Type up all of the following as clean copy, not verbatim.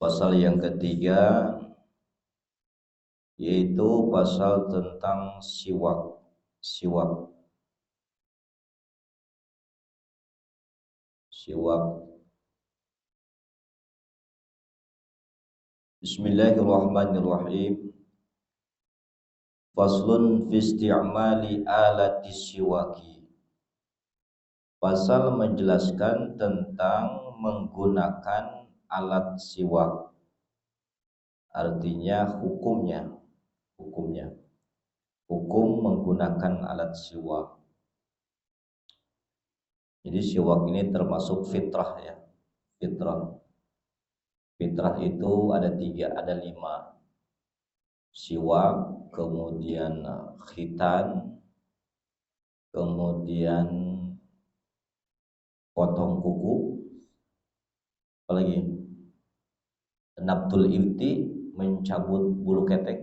Pasal yang ketiga yaitu pasal tentang siwak. Bismillahirrahmanirrahim. Faslun fi isti'mali alati siwaki. Pasal menjelaskan tentang menggunakan alat siwak. Artinya hukum menggunakan alat siwak. Jadi siwak ini termasuk fitrah ya. Fitrah itu ada 5. Siwak, kemudian khitan, kemudian potong kuku, apalagi nabtul ibti, mencabut bulu ketek,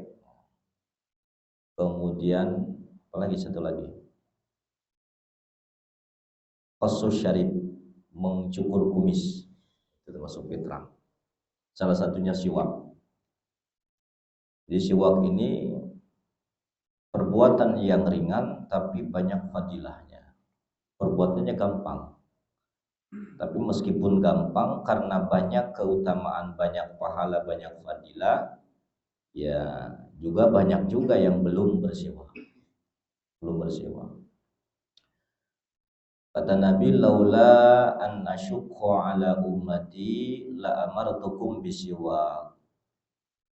kemudian apalagi satu lagi qasus syarib, mencukur kumis, itu termasuk fitrah. Salah satunya siwak. Jadi siwak ini perbuatan yang ringan tapi banyak fadilahnya. Perbuatannya gampang, tapi meskipun gampang, karena banyak keutamaan, banyak pahala, banyak fadilah, ya juga banyak juga yang belum bersiwak. Kata Nabi, laula an asyukku ala ummati la amartukum bisiwak.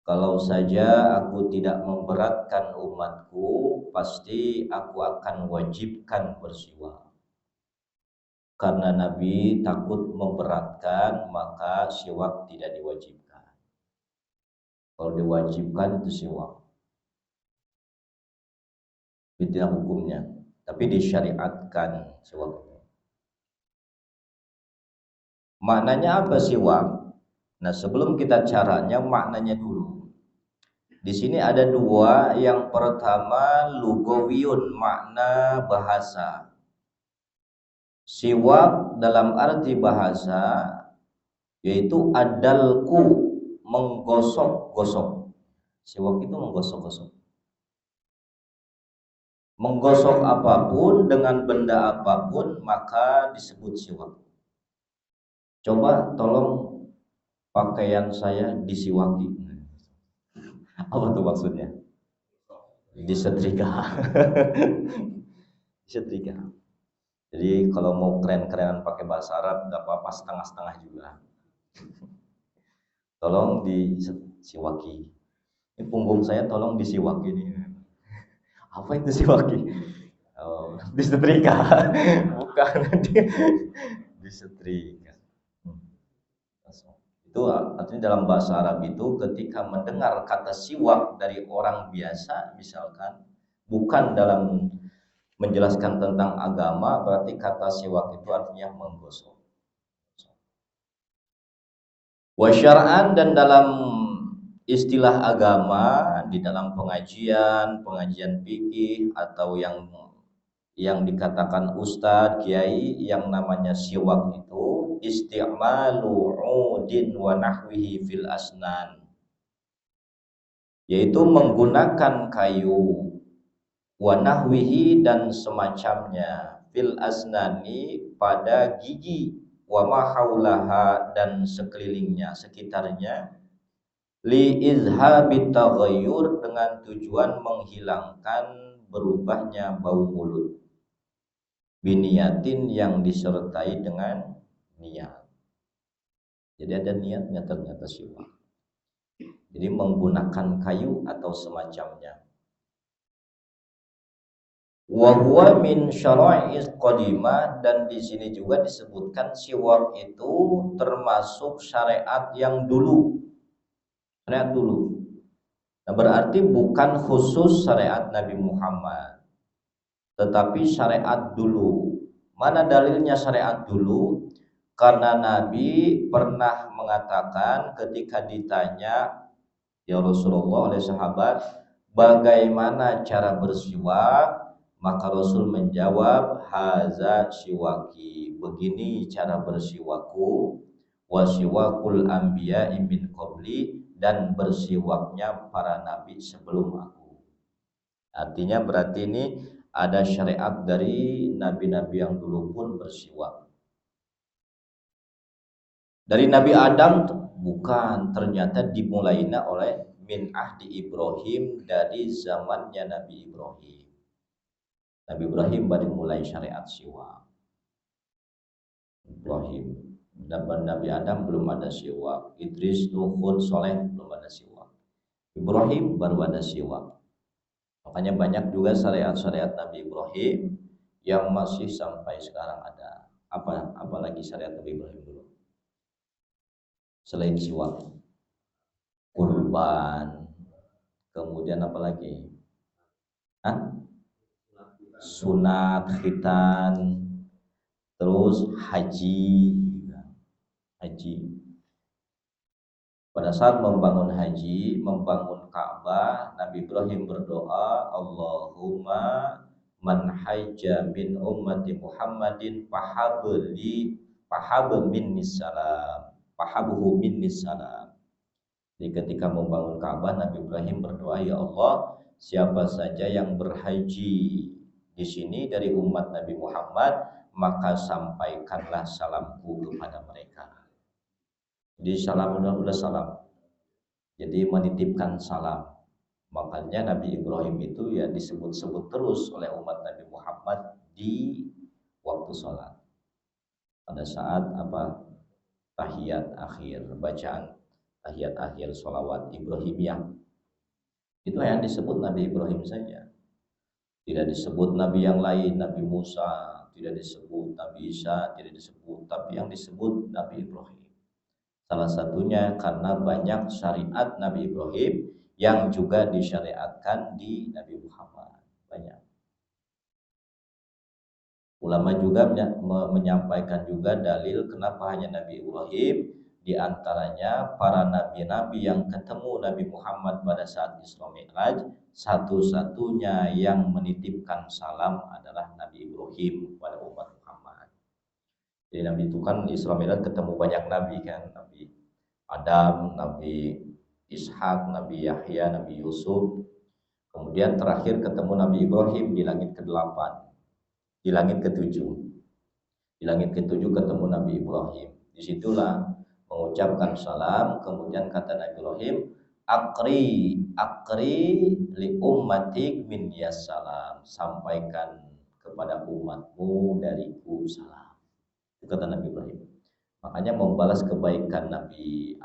Kalau saja aku tidak memberatkan umatku, pasti aku akan wajibkan bersiwak. Karena Nabi takut memberatkan, maka siwak tidak diwajibkan. Kalau diwajibkan itu siwak. Itu hukumnya. Tapi disyariatkan siwak. Maknanya apa siwak? Nah, sebelum kita caranya, maknanya dulu. Di sini ada 2. Yang pertama lugawiyun, makna bahasa. Siwak dalam arti bahasa yaitu adalku, menggosok-gosok. Siwak itu menggosok-gosok. Menggosok apapun dengan benda apapun maka disebut siwak. Coba tolong pakaian saya disiwaki. Apa tuh maksudnya? Disetrika. Disetrika. Jadi kalau mau keren-kerenan pakai bahasa Arab enggak apa-apa, setengah-setengah juga. Tolong disiwaki. Ini punggung saya tolong disiwaki nih. Apa itu siwaki? Oh, disetrika. Bukan, disetrika. Itu artinya dalam bahasa Arab itu ketika mendengar kata siwak dari orang biasa misalkan, bukan dalam menjelaskan tentang agama, berarti kata siwak itu artinya menggosok. Wa syar'an, dan dalam istilah agama, di dalam pengajian fikih atau yang dikatakan ustadz, kiai, yang namanya siwak itu isti'malu udin wa nahwihi fil asnan, yaitu menggunakan kayu, wa nahwihi, dan semacamnya, fil asnani, pada gigi, wa ma haulaha, dan sekelilingnya, sekitarnya, li izhabit taghayyur, dengan tujuan menghilangkan berubahnya bau mulut, biniyatin, yang disertai dengan niat. Jadi ada niatnya ternyata siwak. Jadi menggunakan kayu atau semacamnya. Wa huwa min syara'iz qadimah, dan di sini juga disebutkan siwak itu termasuk syariat yang dulu. Syariat dulu. Nah, berarti bukan khusus syariat Nabi Muhammad, tetapi syariat dulu. Mana dalilnya syariat dulu? Karena Nabi pernah mengatakan ketika ditanya, ya Rasulullah, oleh sahabat, bagaimana cara bersiwak? Maka Rasul menjawab, haza siwaki, begini cara bersiwakku, wa siwakul anbiya'i min qabli, dan bersiwaknya para nabi sebelum aku. Artinya berarti ini ada syariat dari nabi-nabi yang dulu pun bersiwak. Dari Nabi Adam bukan, ternyata dimulainya oleh min ahdi Ibrahim, dari zamannya Nabi Ibrahim. Nabi Ibrahim baru mulai syariat siwak. Ibrahim. Nabi Adam belum ada siwak. Idris, Nuh, Soleh belum ada siwak. Ibrahim baru ada siwak. Makanya banyak juga syariat-syariat Nabi Ibrahim yang masih sampai sekarang ada. Apalagi syariat Nabi Ibrahim dulu. Selain siwak, kurban, kemudian apa lagi? Sunat, khitan, terus haji. Pada saat membangun haji, membangun Ka'bah, Nabi Ibrahim berdoa, Allahumma man hajja min ummati Muhammadin fahabbuhu minni salam. Jadi ketika membangun Ka'bah, Nabi Ibrahim berdoa, ya Allah, siapa saja yang berhaji di sini dari umat Nabi Muhammad, maka sampaikanlah salamku kepada mereka. Jadi salam udah salam. Jadi menitipkan salam. Makanya Nabi Ibrahim itu ya disebut-sebut terus oleh umat Nabi Muhammad di waktu sholat. Pada saat tahiyat akhir, bacaan tahiyat akhir sholawat Ibrahimiyah. Itu yang disebut Nabi Ibrahim saja. Tidak disebut Nabi yang lain, Nabi Musa, tidak disebut Nabi Isa, tidak disebut, tapi yang disebut Nabi Ibrahim. Salah satunya karena banyak syariat Nabi Ibrahim yang juga disyariatkan di Nabi Muhammad. Banyak. Ulama juga menyampaikan juga dalil kenapa hanya Nabi Ibrahim. Di antaranya para nabi-nabi yang ketemu Nabi Muhammad pada saat Isra Mi'raj, satu-satunya yang menitipkan salam adalah Nabi Ibrahim kepada umat Muhammad. Jadi Nabi itu kan Isra Mi'raj ketemu banyak nabi kan, Nabi Adam, Nabi Ishak, Nabi Yahya, Nabi Yusuf. Kemudian terakhir ketemu Nabi Ibrahim di langit ke-8, di langit ke-7. Di langit ke-7 ketemu Nabi Ibrahim. Disitulah mengucapkan salam, kemudian kata Nabi Ibrahim, akri li ummatik min salam, sampaikan kepada umatmu dariku salam. Itu kata Nabi Ibrahim. Makanya membalas kebaikan Nabi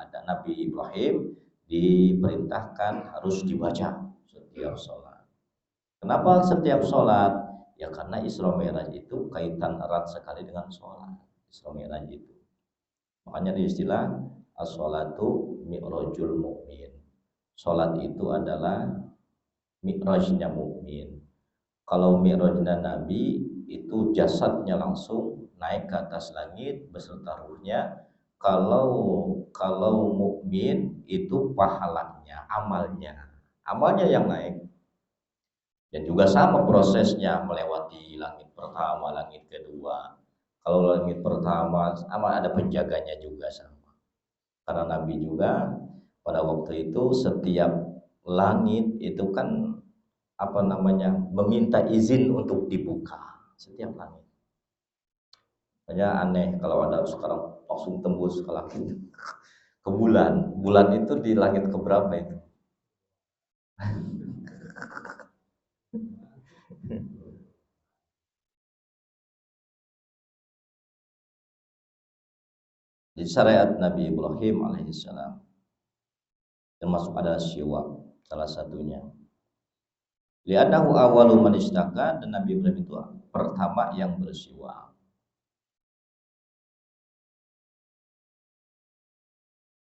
Ibrahim diperintahkan harus dibaca setiap sholat. Kenapa setiap sholat? Ya karena Isra Mi'raj itu kaitan erat sekali dengan sholat. Isra Mi'raj itu. Makanya di istilah as-sholatu mi'rajul mu'min. Sholat itu adalah mi'rajnya mukmin. Kalau mi'rajnya Nabi itu jasadnya langsung naik ke atas langit beserta ruhnya. Kalau mukmin itu pahalanya, amalnya yang naik. Dan juga sama prosesnya melewati langit pertama, langit kedua. Kalau langit pertama sama ada penjaganya juga sama. Karena Nabi juga pada waktu itu setiap langit itu kan meminta izin untuk dibuka setiap langit. Makanya aneh kalau ada sekarang langsung tembus ke langit, ke bulan. Bulan itu di langit keberapa itu? Di syariat Nabi Ibrahim alaihissalam termasuk adalah siwak, salah satunya. Li'annahu awwalu man istaka, dan Nabi Ibrahim itu pertama yang bersiwak.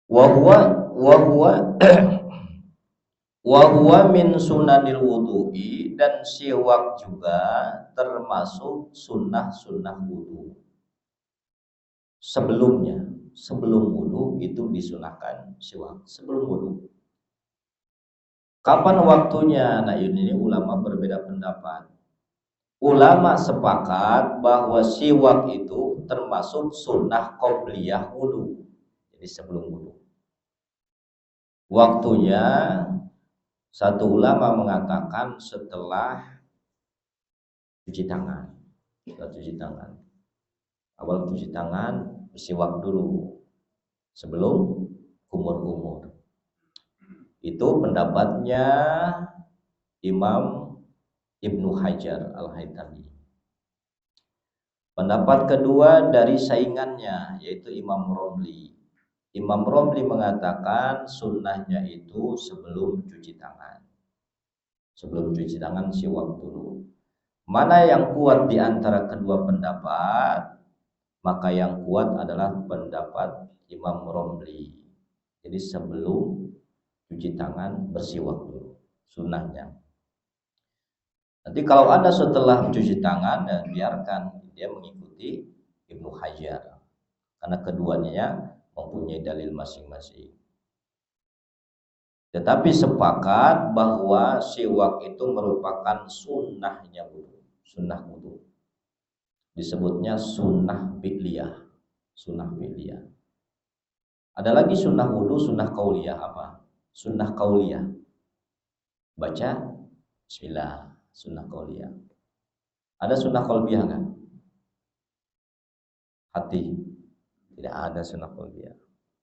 Wa huwa min sunanil wudu'i, dan siwak juga termasuk sunnah wudu. Sebelum wudu itu disunahkan siwak sebelum wudu. Kapan waktunya? Nah ini ulama berbeda pendapat. Ulama sepakat bahwa siwak itu termasuk sunnah qobliyah wudu. Jadi sebelum wudu. Waktunya satu ulama mengatakan setelah cuci tangan. Setelah cuci tangan. Awal cuci tangan bersiwak dulu sebelum kumur-kumur. Itu pendapatnya Imam Ibnu Hajar Al-Haytami. Pendapat kedua dari saingannya yaitu Imam Romli. Imam Romli mengatakan sunnahnya itu sebelum cuci tangan. Sebelum cuci tangan siwak dulu. Mana yang kuat di antara kedua pendapat? Maka yang kuat adalah pendapat Imam Romli. Jadi sebelum cuci tangan bersiwak dulu sunnahnya. Nanti kalau ada setelah cuci tangan, dan biarkan dia mengikuti Ibnu Hajar, karena keduanya mempunyai dalil masing-masing. Tetapi sepakat bahwa siwak itu merupakan sunnahnya wudu, sunnah wudu. Disebutnya sunnah fi'liyah, sunnah fi'liyah. Ada lagi sunnah wudu, sunnah qauliyah apa? Sunnah qauliyah. Baca bismillah, sunnah qauliyah. Ada sunnah qalbiyah enggak? Hati. Tidak ada sunnah qauliyah.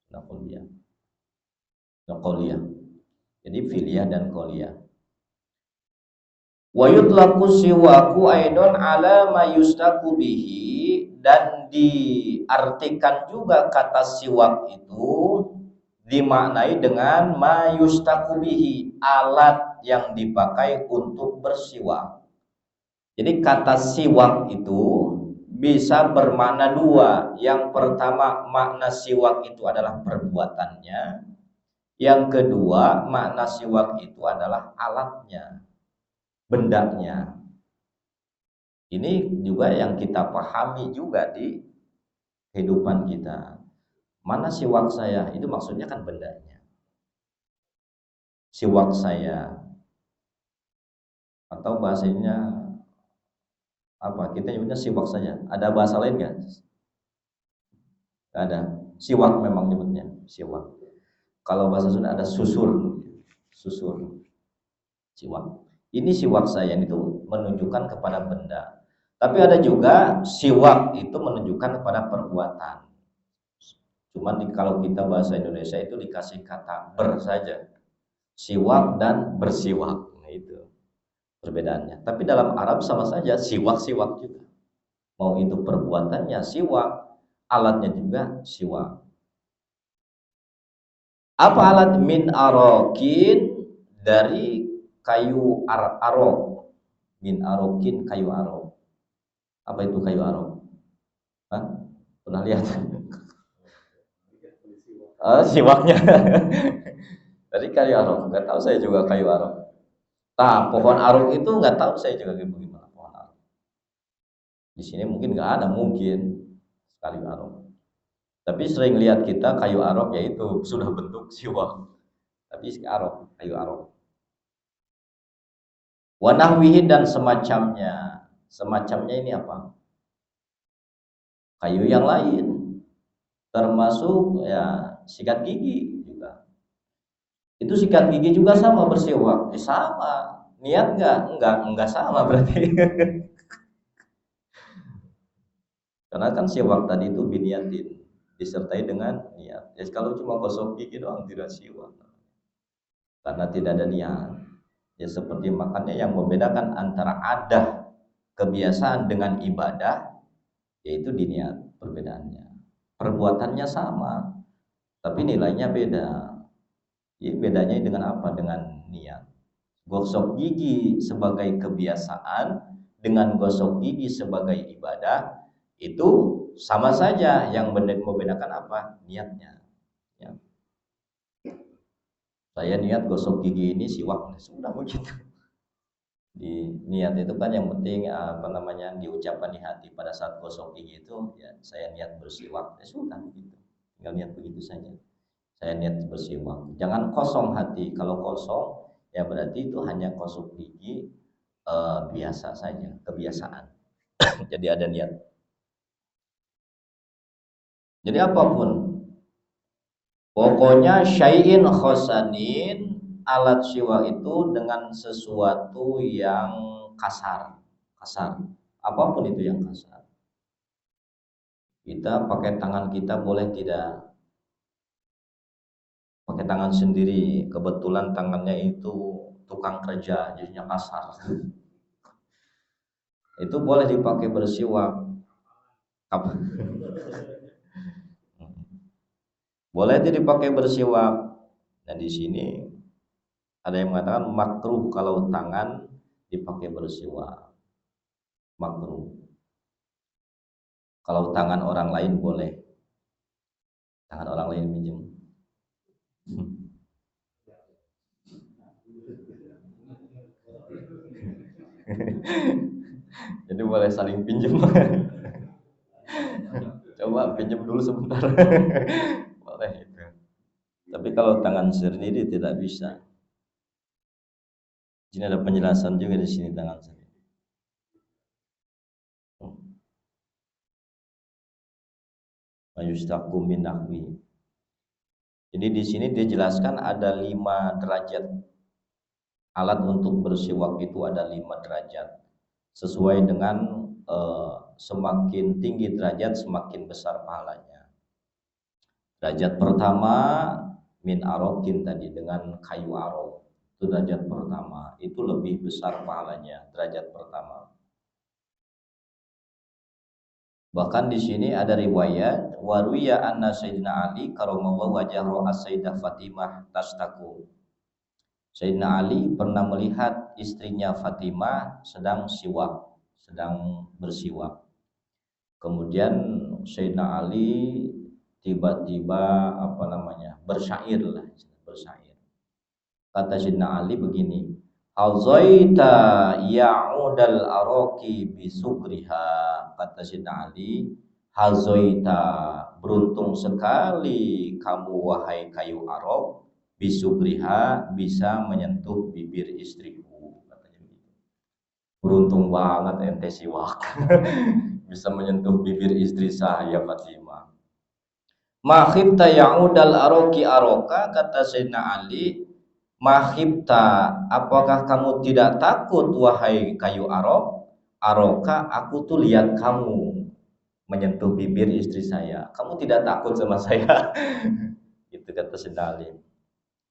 Sunnah qauliyah. Sunnah qauliyah. Jadi fi'liyah dan qauliyah. Wa yutlaqu siwaku aidon ala ma yustaku bihi, dan diartikan juga kata siwak itu dimaknai dengan ma yustaku bihi, alat yang dipakai untuk bersiwak. Jadi kata siwak itu bisa bermakna dua. Yang pertama, makna siwak itu adalah perbuatannya. Yang kedua, makna siwak itu adalah alatnya, bendanya. Ini juga yang kita pahami juga di kehidupan kita. Mana siwak saya? Itu maksudnya kan bendanya. Siwak saya, atau bahasanya apa? Kita nyebutnya siwak saja. Ada bahasa lain nggak? Nggak ada. Siwak memang nyebutnya siwak. Kalau bahasa Sunda ada susur, susur, siwak. Ini siwak saya itu menunjukkan kepada benda. Tapi ada juga siwak itu menunjukkan kepada perbuatan. Cuman kalau kita bahasa Indonesia itu dikasih kata ber saja. Siwak dan bersiwak. Nah, itu perbedaannya. Tapi dalam Arab sama saja, siwak-siwak juga. Mau itu perbuatannya siwak, alatnya juga siwak. Apa alat? Min arokin, dari kayu arok. Min arokin, kayu arok. Apa itu kayu arok? Hah? Pernah lihat? Siwaknya. Dari kayu arok. Nggak tahu saya juga kayu arok. Nah, pohon arok itu nggak tahu saya juga gimana pohon arok. Di sini mungkin nggak ada, mungkin kayu arok. Tapi sering lihat kita kayu arok yaitu sudah bentuk siwak. Tapi arok, kayu arok. Wanahwihi, dan semacamnya. Semacamnya ini apa? Kayu yang lain. Termasuk ya sikat gigi juga. Itu sikat gigi juga sama bersiwak. Sama. Niat enggak sama berarti. Karena kan siwak tadi itu biniatin, disertai dengan niat. Ya kalau cuma gosok gigi doang tidak siwak. Karena tidak ada niat. Ya seperti makannya, yang membedakan antara adah kebiasaan dengan ibadah yaitu di niat perbedaannya. Perbuatannya sama, tapi nilainya beda. Jadi bedanya dengan apa? Dengan niat. Gosok gigi sebagai kebiasaan dengan gosok gigi sebagai ibadah itu sama saja, yang membedakan apa? Niatnya. Ya. Saya niat gosok gigi ini siwak, sudah begitu. Di niat itu kan yang penting apa namanya, diucapkan di hati pada saat gosok gigi itu, ya saya niat bersiwak, ya sudah begitu. Tinggal niat begitu saja. Saya niat bersiwak. Jangan kosong hati. Kalau kosong, ya berarti itu hanya gosok gigi biasa saja, kebiasaan. Jadi ada niat. Jadi apapun Pokoknya syai'in khosanin, alat siwak itu dengan sesuatu yang kasar. Kasar. Apapun itu yang kasar. Kita pakai tangan kita boleh tidak? Pakai tangan sendiri. Kebetulan tangannya itu tukang kerja, jadinya kasar. Itu boleh dipakai bersiwak. Apa? Boleh itu dipakai bersiwak. Dan di sini ada yang mengatakan makruh kalau tangan dipakai bersiwak. Makruh. Kalau tangan orang lain boleh. Tangan orang lain minjem. Jadi boleh saling pinjam. Coba pinjam dulu sebentar. Boleh itu. Tapi kalau tangan sendiri tidak bisa. Di sini ada penjelasan juga di sini tangan sendiri. Mayustaqu min nahwi. Jadi di sini dijelaskan ada 5 derajat. Alat untuk bersiwak itu ada 5 derajat. Sesuai dengan semakin tinggi derajat semakin besar pahalanya. Derajat pertama min arokin tadi dengan kayu arok. Itu derajat pertama. Itu lebih besar pahalanya, derajat pertama. Bahkan di sini ada riwayat waruya anna Sayyidina Ali karamallahu wajhahu as-Sayyidah Fatimah tastaku. Sayyidina Ali pernah melihat istrinya Fatimah sedang siwak, sedang bersiwak. Kemudian Sayyidina Ali tiba-tiba bersyair lah, bersyair. Kata Sayyidina Ali begini, "Hazaita ya'udal araki bisukriha." Kata Sayyidina Ali, "Hazaita, beruntung sekali kamu wahai kayu arok, bisukriha, bisa menyentuh bibir istriku." Katanya begitu. Beruntung banget ente siwak. Bisa menyentuh bibir istri saya Fatimah. Mahibta ya'udal aroki aroka, kata Sayyidina Ali, mahibta, apakah kamu tidak takut wahai kayu arok? Aroka, aku tuh lihat kamu menyentuh bibir istri saya. Kamu tidak takut sama saya? Itu kata Sayyidina Ali.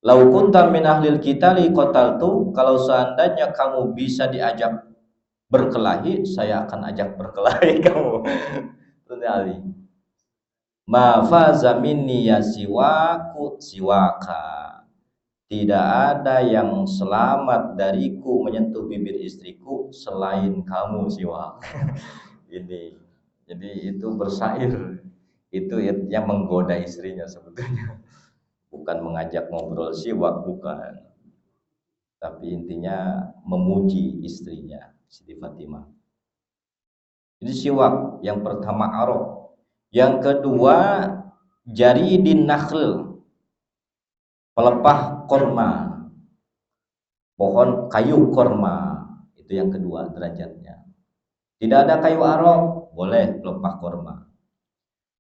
Lau kunta min ahlil qitali qataltu, kalau seandainya kamu bisa diajak berkelahi, saya akan ajak berkelahi kamu. Sayyidina Ali. Ma faza minni ya siwaku siwaka. Tidak ada yang selamat dariku menyentuh bibir istriku selain kamu siwak. Ini. Jadi itu bersair. Itu yang menggoda istrinya sebetulnya. Bukan mengajak ngobrol siwak, bukan. Tapi intinya memuji istrinya Siti Fatimah. Jadi siwak yang pertama arok. Yang kedua jaridin nakhl, pelepah korma, pohon kayu korma, itu yang kedua derajatnya. Tidak ada kayu arok, boleh pelepah korma.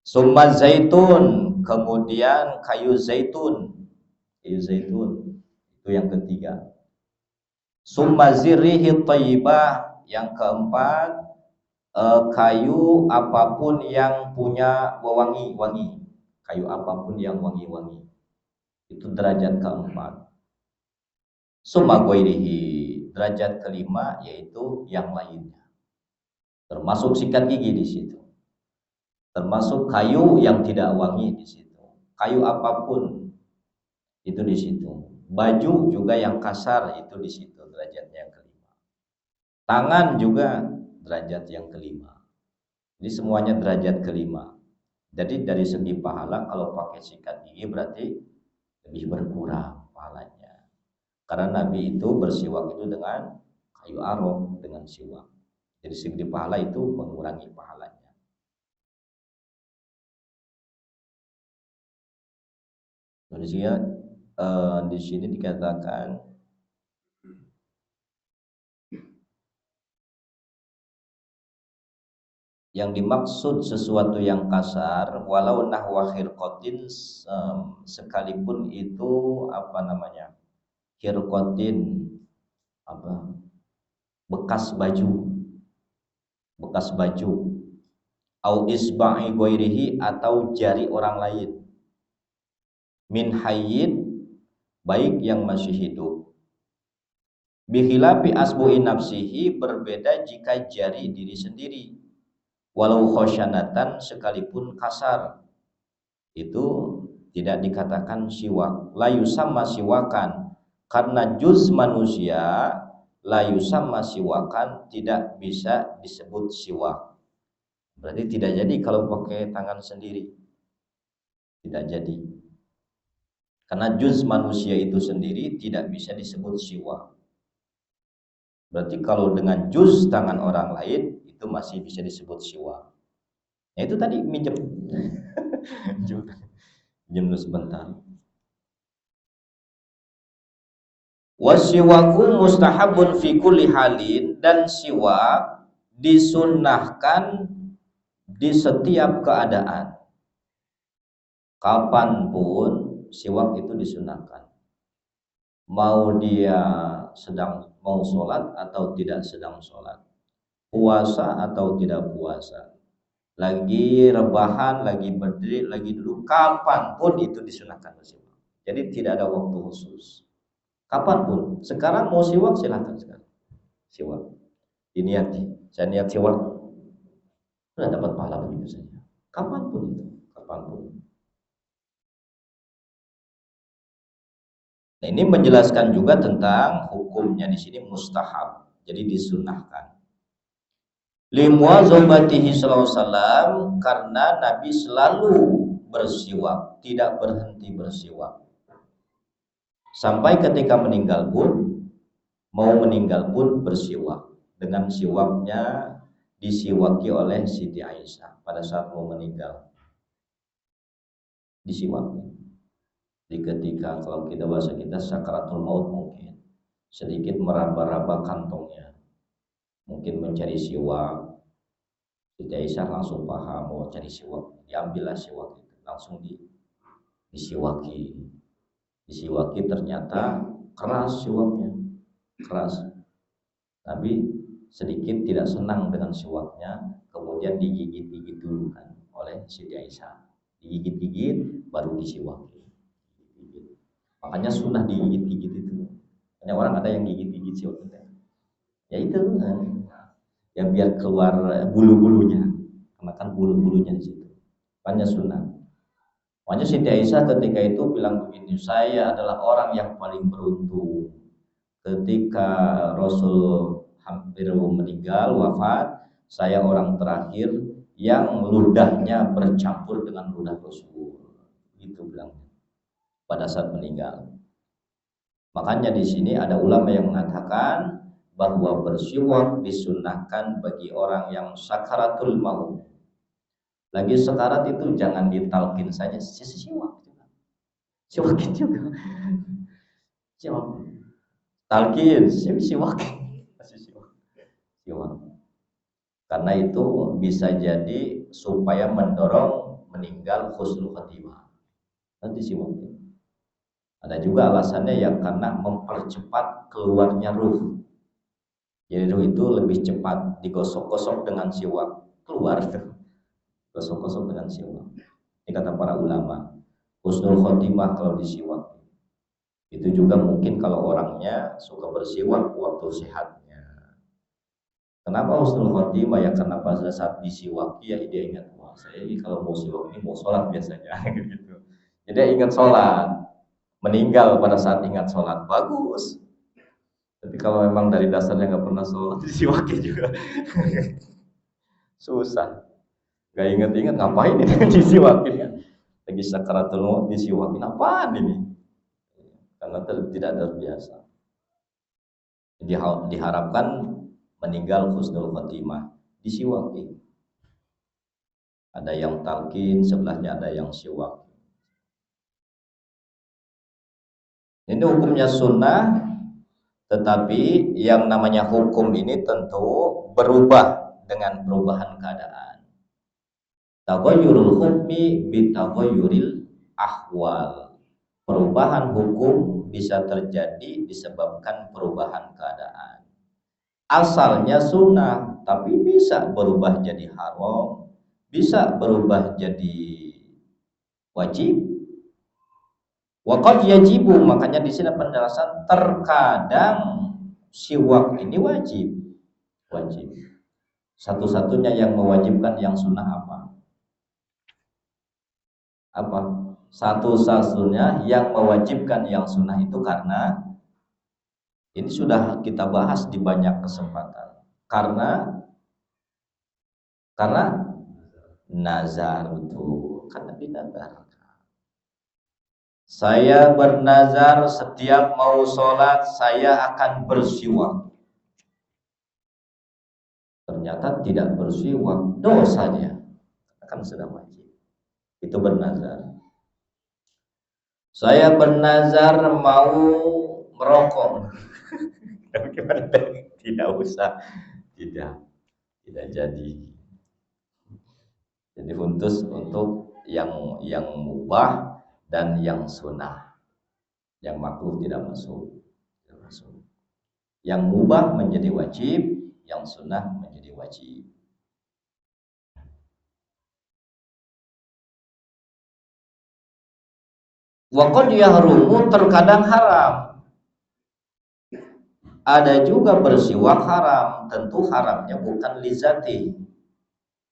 Summa zaitun, kemudian kayu zaitun, itu yang ketiga. Summa zirrihi thayyibah, yang keempat kayu apapun yang punya wangi-wangi, kayu apapun yang wangi-wangi, itu derajat keempat. Summa ghairihi, derajat kelima yaitu yang lainnya, termasuk sikat gigi di situ, termasuk kayu yang tidak wangi di situ, kayu apapun itu di situ, baju juga yang kasar itu di situ, derajatnya yang kelima. Tangan juga derajat yang kelima. Jadi semuanya derajat kelima. Jadi dari segi pahala kalau pakai sikat gigi berarti lebih berkurang pahalanya. Karena Nabi itu bersiwak itu dengan kayu arok, dengan siwak. Jadi segi pahala itu mengurangi pahalanya. Di sini dikatakan Yang dimaksud sesuatu yang kasar, walau nahwa khirqatin, sekalipun itu apa namanya, khirqatin, apa, bekas baju, au isba'i ghairihi, atau jari orang lain, min hayyin, baik yang masih hidup, bikhilafi asbu'i nafsihi, berbeda jika jari diri sendiri, walau khosyanatan, sekalipun kasar, itu tidak dikatakan siwak. La yusamma siwakan, karena juz manusia, la yusamma siwakan, tidak bisa disebut siwak. Berarti tidak jadi kalau pakai tangan sendiri, tidak jadi, karena juz manusia itu sendiri tidak bisa disebut siwak. Berarti kalau dengan juz tangan orang lain itu masih bisa disebut siwak. Nah itu tadi minjem dulu sebentar. Wasiwaku mustahabun fi kulli halin, dan siwak disunnahkan di setiap keadaan. Kapanpun siwak itu disunnahkan. Mau dia mau sholat atau tidak sedang sholat, puasa atau tidak puasa, lagi rebahan, lagi berdiri, lagi duduk, kapanpun itu disunahkan bersiwak. Jadi tidak ada waktu khusus. Kapanpun. Sekarang mau siwak silakan sekarang. Siwak. Diniati. Saya niat siwak. Sudah dapat pahala begitu saja. Kapanpun itu. Kapanpun. Nah, ini menjelaskan juga tentang hukumnya di sini mustahab. Jadi disunahkan. Limuazobatihi sallallahu alaihi wasallam, karena Nabi selalu bersiwak, tidak berhenti bersiwak. Sampai ketika meninggal pun, mau meninggal pun bersiwak. Dengan siwaknya disiwaki oleh Siti Aisyah pada saat mau meninggal. Disiwaki. Di ketika, kalau kita bahasa kita sakaratul maut, mungkin sedikit meraba-raba kantongnya, mungkin mencari siwak. Siti Aisyah langsung paham mau cari siwak, diambillah siwak itu, langsung disiwaki. Disiwaki, ternyata keras siwaknya, keras. Nabi sedikit tidak senang dengan siwaknya, kemudian digigit-gigit dulu kan oleh Siti Aisyah, digigit-gigit baru disiwaki. Makanya sunnah digigit-gigit itu. Banyak orang ada yang gigit-gigit siwak itu. Ya itu ya biar keluar bulu-bulunya, karena kan bulu-bulunya di situ. Makanya sunnah. Makanya Siti Aisyah ketika itu bilang begini, saya adalah orang yang paling beruntung. Ketika Rasul hampir meninggal, wafat, saya orang terakhir yang ludahnya bercampur dengan ludah Rasul. Itu bilang pada saat meninggal. Makanya di sini ada ulama yang mengatakan bahwa bersiwak disunnahkan bagi orang yang sakaratul maut. Lagi sekarat itu jangan ditalkin saja, siwak juga. Siwakin juga. Siwak. Talkin, siwak. Siwak. Karena itu bisa jadi supaya mendorong meninggal husnul khatimah. Nanti siwak. Ada juga alasannya ya karena mempercepat keluarnya ruh. Jadi ruh itu lebih cepat digosok-gosok dengan siwak keluar. Gosok-gosok dengan siwak. Ini kata para ulama. Husnul khotimah kalau disiwak. Itu juga mungkin kalau orangnya suka bersiwak waktu sehatnya. Kenapa husnul khotimah? Ya karena pada saat disiwak ya dia ingat, wah saya ini kalau mau siwak ini mau sholat biasanya gitu. Jadi dia ingat sholat. Meninggal pada saat ingat sholat, bagus. Tapi kalau memang dari dasarnya nggak pernah sholat, disiwaki juga susah. Gak inget-inget ngapain ini disiwakin kan? Lagi sakaratul maut disiwakin, apaan ini? Karena tidak terbiasa. Diharapkan meninggal husnul khotimah, disiwaki. Ada yang talqin, sebelahnya ada yang siwak. Ini hukumnya sunnah, tetapi yang namanya hukum ini tentu berubah dengan perubahan keadaan. Taghayyurul hukmi bitaghayyuril ahwal. Perubahan hukum bisa terjadi disebabkan perubahan keadaan. Asalnya sunnah, tapi bisa berubah jadi haram, bisa berubah jadi wajib. Waqad yajibu, makanya di sini penjelasan terkadang siwak ini wajib. Wajib. Satu-satunya yang mewajibkan yang sunnah apa? Apa? Satu-satunya yang mewajibkan yang sunnah itu karena ini sudah kita bahas di banyak kesempatan. Karena nazar, betul. Karena binazar. Saya bernazar setiap mau sholat saya akan bersiwak. Ternyata tidak bersiwak, dosanya akan sudah wajib. Itu bernazar. Saya bernazar mau merokok. Tidak usah, tidak jadi. Jadi untuk yang mubah dan yang sunnah. Yang makruh tidak masuk. Yang mubah menjadi wajib, yang sunnah menjadi wajib. Waqad yahrumu, terkadang haram. Ada juga bersiwak haram, tentu haramnya bukan lizati,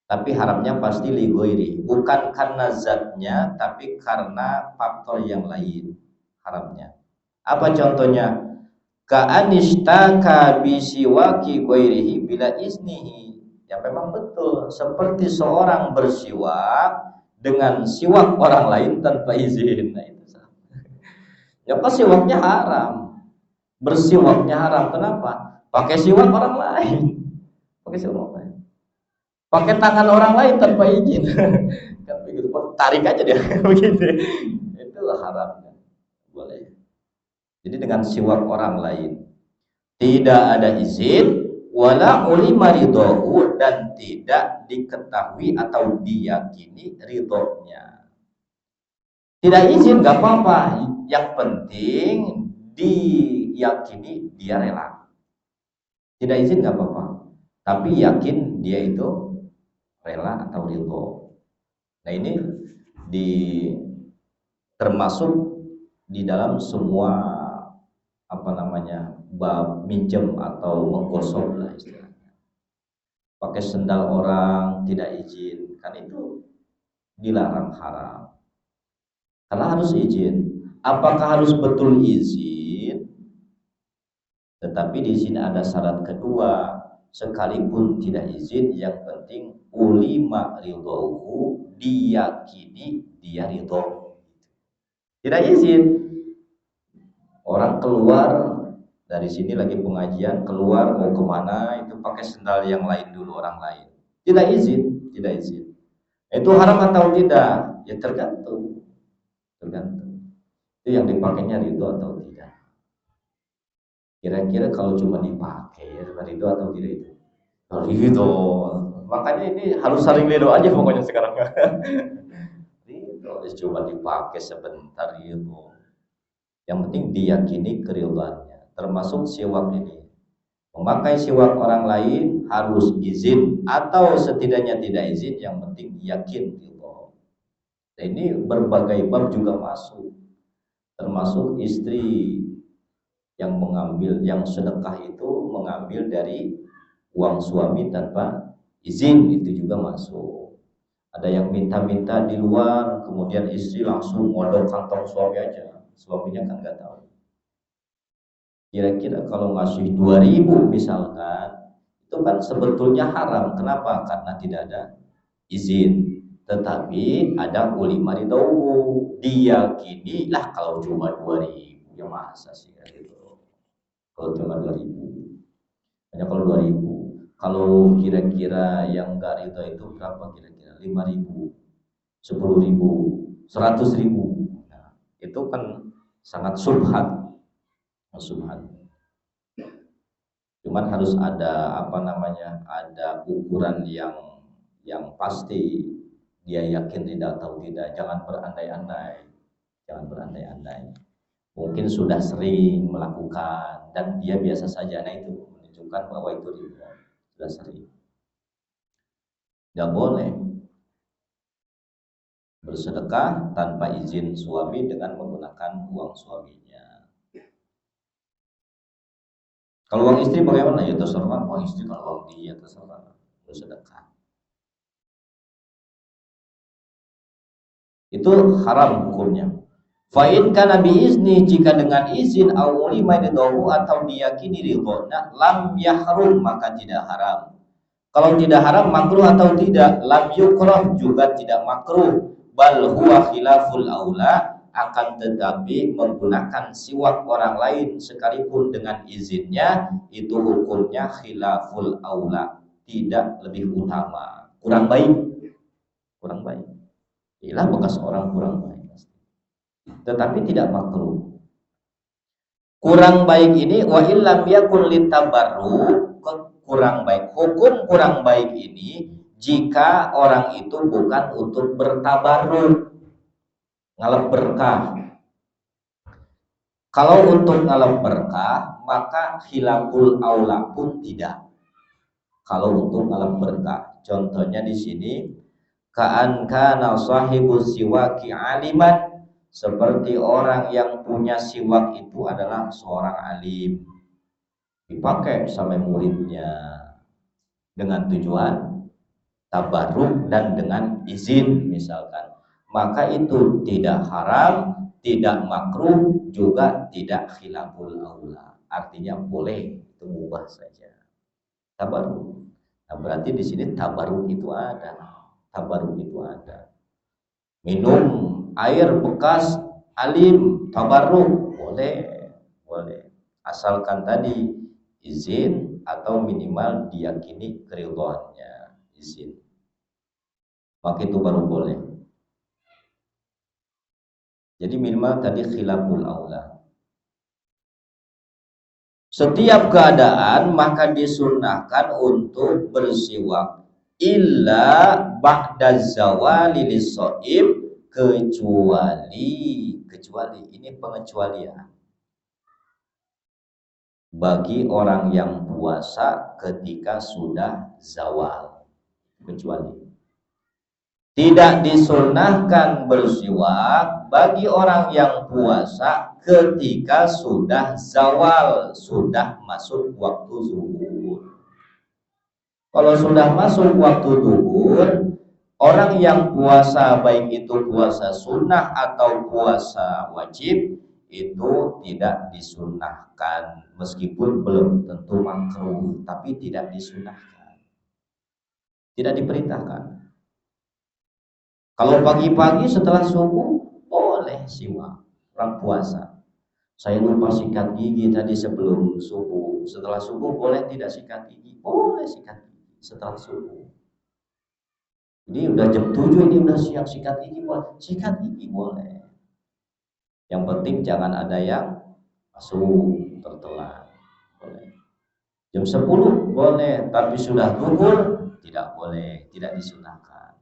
tapi haramnya pasti li ghairi, bukan karena zatnya tapi karena faktor yang lain haramnya. Apa contohnya? Ka'anistaka bisiwaki ghairihi bila iznihi. Ya memang betul, seperti seorang bersiwak dengan siwak orang lain tanpa izin. Nah, itu sama. Ya pas siwaknya haram. Bersiwaknya haram. Kenapa? Pakai siwak orang lain. Pakai siwak orang lain. Pakai tangan orang lain tanpa izin. Kan begitu, tarik aja dia begitu. Itu haramnya. Boleh. Jadi dengan siwak orang lain. Tidak ada izin, wala ulima ridhohu, dan tidak diketahui atau diyakini ridhonya. Tidak izin gak apa-apa, yang penting diyakini dia rela. Tidak izin gak apa-apa, tapi yakin dia itu rela atau ridho. Nah ini termasuk di dalam semua bab minjem atau menggosok lah istilahnya. Pakai sendal orang tidak izin, kan itu dilarang, haram. Karena harus izin. Apakah harus betul izin? Tetapi di sini ada syarat kedua, sekalipun tidak izin, yang penting ulima ridhohu, diyakini dia ridho. Tidak izin, orang keluar dari sini lagi pengajian, keluar mau kemana itu pakai sendal yang lain dulu, orang lain. Tidak izin. Itu haram atau tidak? Ya tergantung. Itu yang dipakainya ridho atau tidak. Kira-kira kalau cuma dipakai ya ridho atau tidak itu? Ridho. Makanya ini harus saling ridho aja pokoknya sekarang. Ridho, cuma dipakai sebentar ridho. Yang penting diyakini keridhoannya. Termasuk siwak ini, memakai siwak orang lain harus izin atau setidaknya tidak izin, yang penting yakin gitu. Dan ini berbagai bab juga masuk, termasuk istri yang sedekah itu mengambil dari uang suami tanpa izin, itu juga masuk. Ada yang minta-minta di luar, kemudian istri langsung modal kantong suami aja, suaminya kan nggak tahu. Kira-kira kalau ngasih 2.000 misalkan, itu kan sebetulnya haram. Kenapa? Karena tidak ada izin. Tetapi ada ulima ridhohu, diyakini lah kalau cuma 2.000, ya masa sih gitu. Kalau cuma 2.000, hanya kalau 2.000. Kalau kira-kira yang enggak ridho itu berapa kira-kira? 5.000, 10.000, 100.000. Nah, itu kan sangat subhat. Cuman harus ada ada ukuran yang pasti, dia yakin tidak atau tidak. Jangan berandai-andai. Jangan berandai-andai. Mungkin sudah sering melakukan dan dia biasa saja. Nah itu menunjukkan bahwa itu riba. Sudah sering. Tidak boleh bersedekah tanpa izin suami dengan menggunakan uang suaminya. Kalau uang istri bagaimana? Ya terserah uang istri, kalau uang dia terserah bersedekah. Itu haram hukumnya. Fa'in kana biizni, jika dengan izin awli maidahu atau diyakini ridhonya, lam yahrum, maka tidak haram. Kalau tidak haram makruh atau tidak, lam yukrah, juga tidak makruh, bal huwa khilaful aula, akan tetapi menggunakan siwak orang lain sekalipun dengan izinnya itu hukumnya khilaful aula, tidak lebih utama, kurang baik. Kurang baik. Ialah bekas orang kurang baik. Tetapi tidak makruh. Kurang baik ini wa illam yakun litabarru, kurang baik. Hukum kurang baik ini jika orang itu bukan untuk bertabarruk, ngalap berkah. Kalau untuk ngalap berkah, maka khilaful aula pun tidak. Kalau untuk ngalap berkah, contohnya di sini ka'an kana sahibu siwaki aliman, seperti orang yang punya siwak itu adalah seorang alim, dipakai sama muridnya dengan tujuan tabarruk dan dengan izin misalkan, maka itu tidak haram, tidak makruh, juga tidak khilaful aula. Artinya boleh, itu mubah saja tabarruk. Nah, berarti di sini tabarruk itu ada. Tabarruk itu ada. Minum air bekas alim tabarruk boleh, boleh. Asalkan tadi izin atau minimal diyakini keridhaannya, izin. Maka itu baru boleh. Jadi minimal tadi khilaful aula. Setiap keadaan maka disunahkan untuk bersiwak illa ba'da zawali lis-shaim, kecuali ini pengecualian bagi orang yang puasa ketika sudah zawal. Kecuali tidak disunahkan bersiwak bagi orang yang puasa ketika sudah zawal, sudah masuk waktu zuhur. Kalau sudah masuk waktu zuhur, orang yang puasa baik itu puasa sunnah atau puasa wajib itu tidak disunahkan, meskipun belum tentu makruh, tapi tidak disunahkan, tidak diperintahkan. Kalau pagi-pagi setelah subuh boleh siwak orang puasa. Saya lupa sikat gigi tadi sebelum subuh. Setelah subuh boleh tidak sikat gigi? Boleh sikat gigi setelah subuh. Ini udah jam 7, ini udah siap sikat gigi, boleh. Sikat gigi boleh. Yang penting jangan ada yang masuk tertelat. Boleh. Jam 10 boleh, tapi sudah zuhur tidak boleh, tidak disunahkan.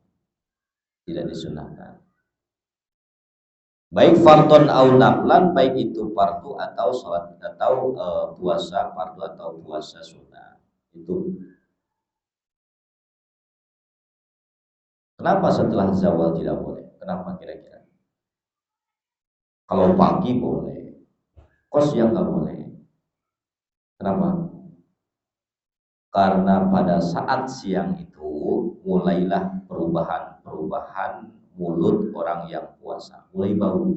Tidak disunahkan. Baik fardhon au naflan, baik itu fardu atau salat atau puasa fardu atau puasa sunnah. Itu. Kenapa setelah zawal tidak boleh? Kenapa kira-kira? Kalau pagi boleh, kok siang nggak boleh? Kenapa? Karena pada saat siang itu mulailah perubahan mulut orang yang puasa, mulai bau.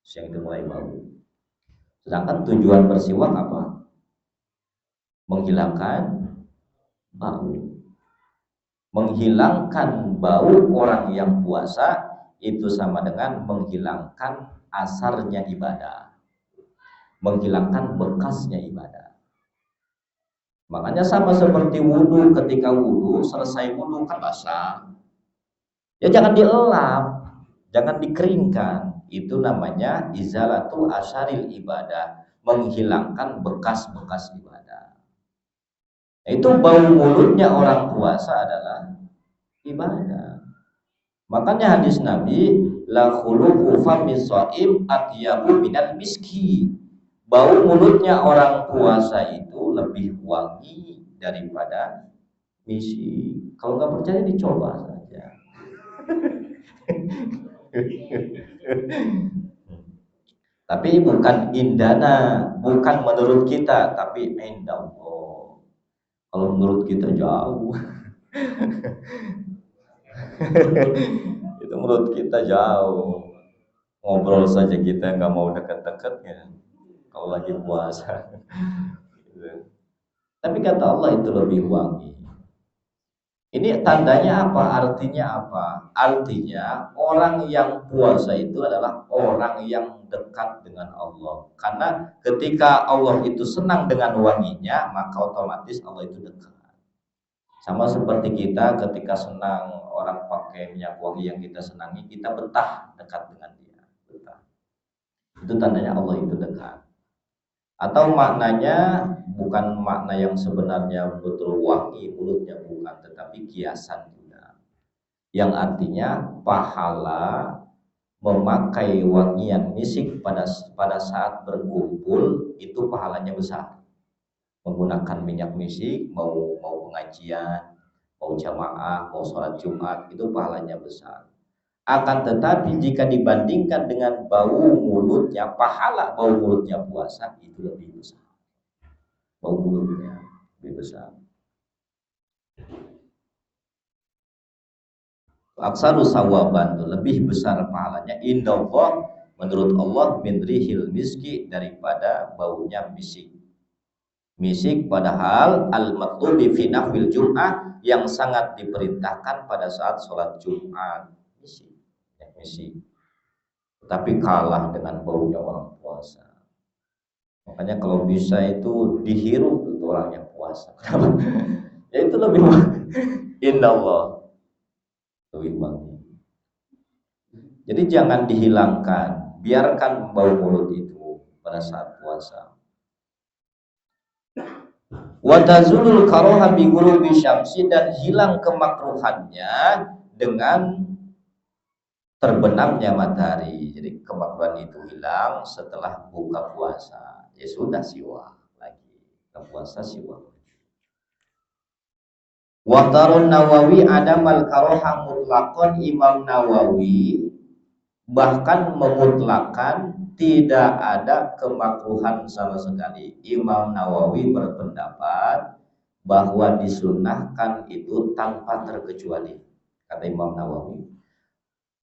Siang itu mulai bau. Sedangkan tujuan bersiwak apa? Menghilangkan bau. Menghilangkan bau orang yang puasa itu sama dengan menghilangkan asarnya ibadah, menghilangkan bekasnya ibadah. Makanya sama seperti wudhu, ketika wudhu selesai wudhu kan basah, ya jangan dielap, jangan dikeringkan. Itu namanya izalatu asharil ibadah, menghilangkan bekas-bekas ibadah. Itu bau mulutnya orang puasa adalah ibadah. Makanya hadis Nabi, la khuluqu famis shaim atyabu minal miski. Bau mulutnya orang puasa itu lebih wangi daripada misi. Kalau nggak percaya dicoba saja. Tapi bukan indana, bukan menurut kita, tapi indallah. Kalau menurut kita jauh. Itu menurut kita jauh. Ngobrol saja kita nggak mau dekat-dekat ya. Kalau lagi puasa. Tapi kata Allah itu lebih wangi. Ini tandanya apa? Artinya apa? Artinya orang yang puasa itu adalah orang yang dekat dengan Allah. Karena ketika Allah itu senang dengan wanginya, maka otomatis Allah itu dekat. Sama seperti kita ketika senang orang pakai minyak wangi yang kita senangi, kita betah dekat dengan dia. Betah. Itu tandanya Allah itu dekat. Atau maknanya bukan makna yang sebenarnya betul wangi mulutnya, bukan, tetapi kiasan juga, yang artinya pahala memakai wangian misik pada saat berkumpul itu pahalanya besar. Menggunakan minyak misik, mau pengajian, mau jamaah, mau sholat Jumat, itu pahalanya besar. Akan tetapi jika dibandingkan dengan bau mulutnya, pahala bau mulutnya puasa itu lebih besar. Bau mulutnya lebih besar. Aksaru sawaban, lebih besar pahalanya indallah menurut Allah min rihil miski, daripada baunya misik. Misik padahal al-matlubi fi nahwil jum'ah, yang sangat diperintahkan pada saat sholat Jumat. Misik. Tapi kalah dengan baunya orang puasa. Makanya kalau bisa itu dihirup itu orang yang puasa. Ya itu lebih indallah, lebih wangi. Jadi jangan dihilangkan, biarkan bau mulut itu pada saat puasa. Wa tazulul karoha bi ghurubi syamsi, dan hilang kemakruhannya dengan terbenamnya matahari. Jadi kemakruhan itu hilang setelah buka puasa. Ya sudah siwak lagi. Buka puasa siwak. Wa tarun Nawawi adamal karoha mutlaqan, Imam Nawawi bahkan memutlakan tidak ada kemakruhan sama sekali. Imam Nawawi berpendapat bahwa disunahkan itu tanpa terkecuali. Kata Imam Nawawi,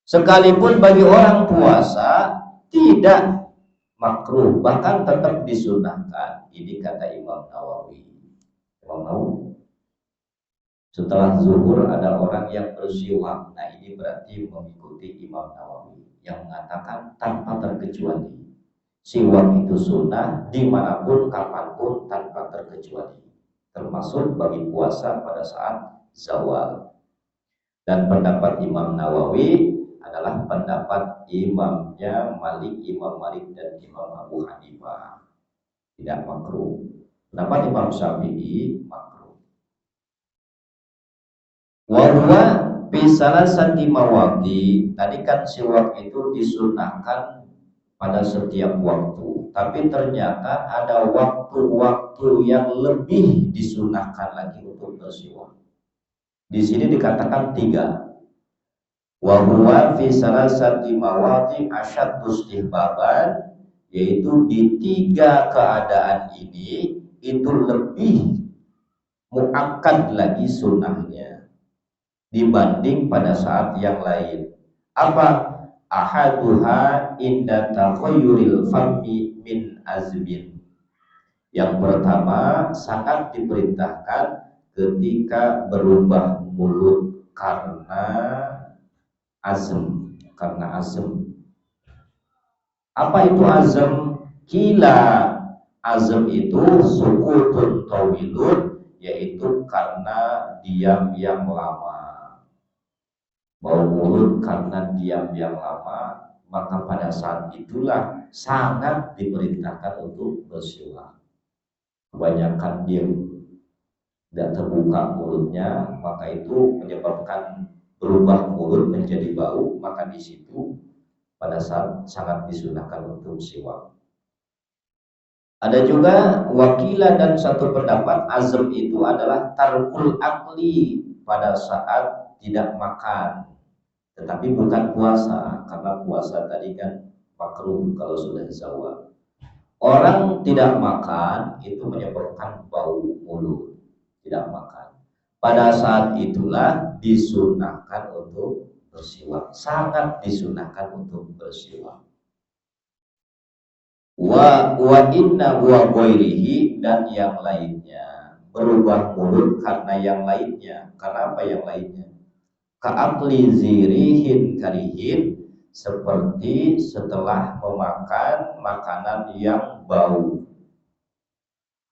sekalipun bagi orang puasa tidak makruh, bahkan tetap disunahkan. Ini kata Imam Nawawi. Imam Nawawi. Setelah zuhur ada orang yang bersiwak. Nah ini berarti mengikuti Imam Nawawi yang mengatakan tanpa terkecuali. Siwak itu sunnah dimanapun, kapanpun, tanpa terkecuali. Termasuk bagi puasa pada saat zawal. Dan pendapat Imam Nawawi adalah pendapat imamnya Malik, Imam Malik dan Imam Abu Hanifah. Tidak makruh. Pendapat Imam Syafi'i makruh. Wahwa bisalah sati mawati. Tadi kan siwak itu disunahkan pada setiap waktu, tapi ternyata ada waktu-waktu yang lebih disunahkan lagi untuk bersiwak. Di sini dikatakan 3. Wahwa bisalah sati mawati asyad istihbaban, yaitu di 3 keadaan ini itu lebih muakkad lagi sunnahnya dibanding pada saat yang lain. Apa? Ahaduha inda taghayyuril fammi min azmin. Yang pertama, sangat diperintahkan ketika berubah mulut karena azam, karena azam. Apa itu azam? Kila azam itu sukutun tawilun, yaitu karena diam yang lama. Bau mulut karena diam yang lama, maka pada saat itulah sangat diperintahkan untuk bersiwak. Kebanyakan diam, tidak terbuka mulutnya, maka itu menyebabkan berubah mulut menjadi bau, maka di situ pada saat sangat disunahkan untuk siwak. Ada juga wakilah dan satu pendapat azam itu adalah tarkul akli pada saat tidak makan, tetapi bukan puasa, karena puasa tadi kan makruh kalau sudah zawal. Orang tidak makan itu menyebabkan bau mulut, tidak makan. Pada saat itulah disunahkan untuk bersiwak, sangat disunahkan untuk bersiwak. Wa inna wa ghairihi, dan yang lainnya berubah mulut karena yang lainnya. Karena apa yang lainnya? Ka'akli zirihin karihin, seperti setelah memakan makanan yang bau,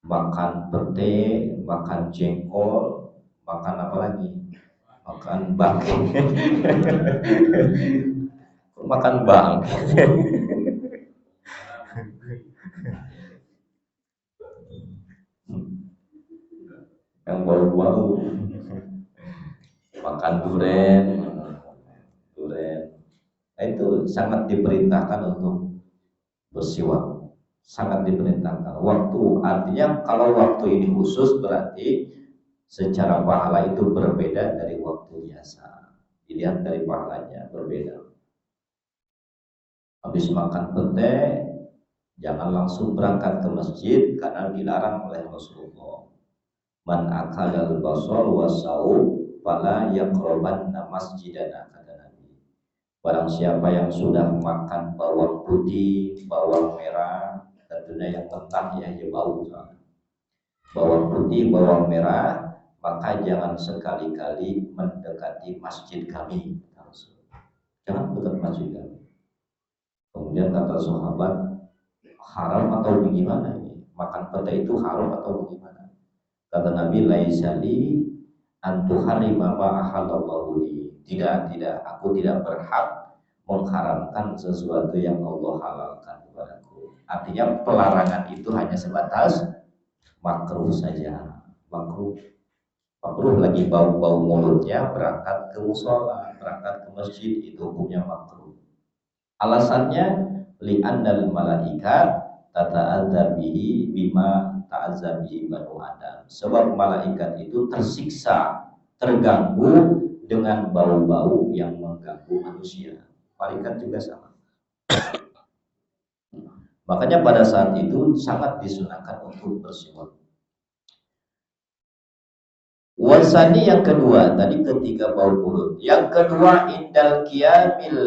makan pete, makan jengkol, makan apa lagi? Makan bangke. Makan bangke. Yang bau-bau. Makan duren. Nah, itu sangat diperintahkan untuk bersiwak, sangat diperintahkan. Waktu, artinya kalau waktu ini khusus berarti secara pahala itu berbeda dari waktu biasa. Dilihat dari pahalanya berbeda. Habis makan pete, jangan langsung berangkat ke masjid karena dilarang oleh Rasulullah. Man akalal basar wasau fala yaqrabanna masjidana, kata Nabi. Barang siapa yang sudah makan bawang putih, bawang merah, tentunya yang mentah ya bau, bawang putih, bawang merah, maka jangan sekali-kali mendekati masjid kami. Jangan dekat masjid kami. Kemudian kata sahabat, haram atau bagaimana ini? Makan pete itu haram atau bagaimana? Kata Nabi, laisali antuharima ma ahallallahu li. Tidak, aku tidak berhak mengharamkan sesuatu yang Allah halalkan kepadaku. Artinya pelarangan itu hanya sebatas makruh saja. Makruh lagi bau-bau mulutnya, berangkat ke musola, berangkat ke masjid, itu hukumnya makruh. Alasannya li'annal malaikat tata'adzabihi bima ta'adzabihi banu Adam. Sebab malaikat itu tersiksa, terganggu dengan bau-bau yang mengganggu manusia. Malaikat juga sama. Makanya pada saat itu sangat disunahkan untuk bersiwak. Wasani yang kedua, tadi ketika bau mulut. Yang kedua, indal qiyamil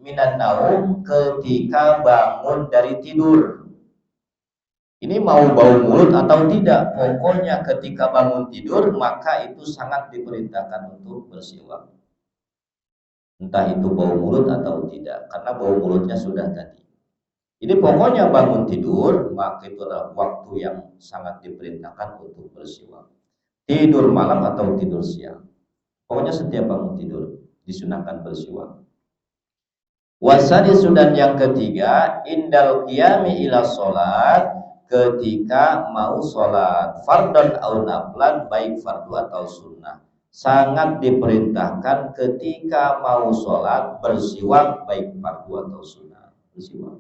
minan naum, ketika bangun dari tidur. Ini mau bau mulut atau tidak, pokoknya ketika bangun tidur maka itu sangat diperintahkan untuk bersiwak. Entah itu bau mulut atau tidak, karena bau mulutnya sudah tadi. Ini pokoknya bangun tidur, maka itu adalah waktu yang sangat diperintahkan untuk bersiwak. Tidur malam atau tidur siang, pokoknya setiap bangun tidur disunahkan bersiwak. Wasani sudan yang ketiga, indal qiyami ila sholat, ketika mau sholat fardhan au naflan, baik fardu atau sunnah, sangat diperintahkan ketika mau sholat bersiwak, baik fardu atau sunnah, bersiwak.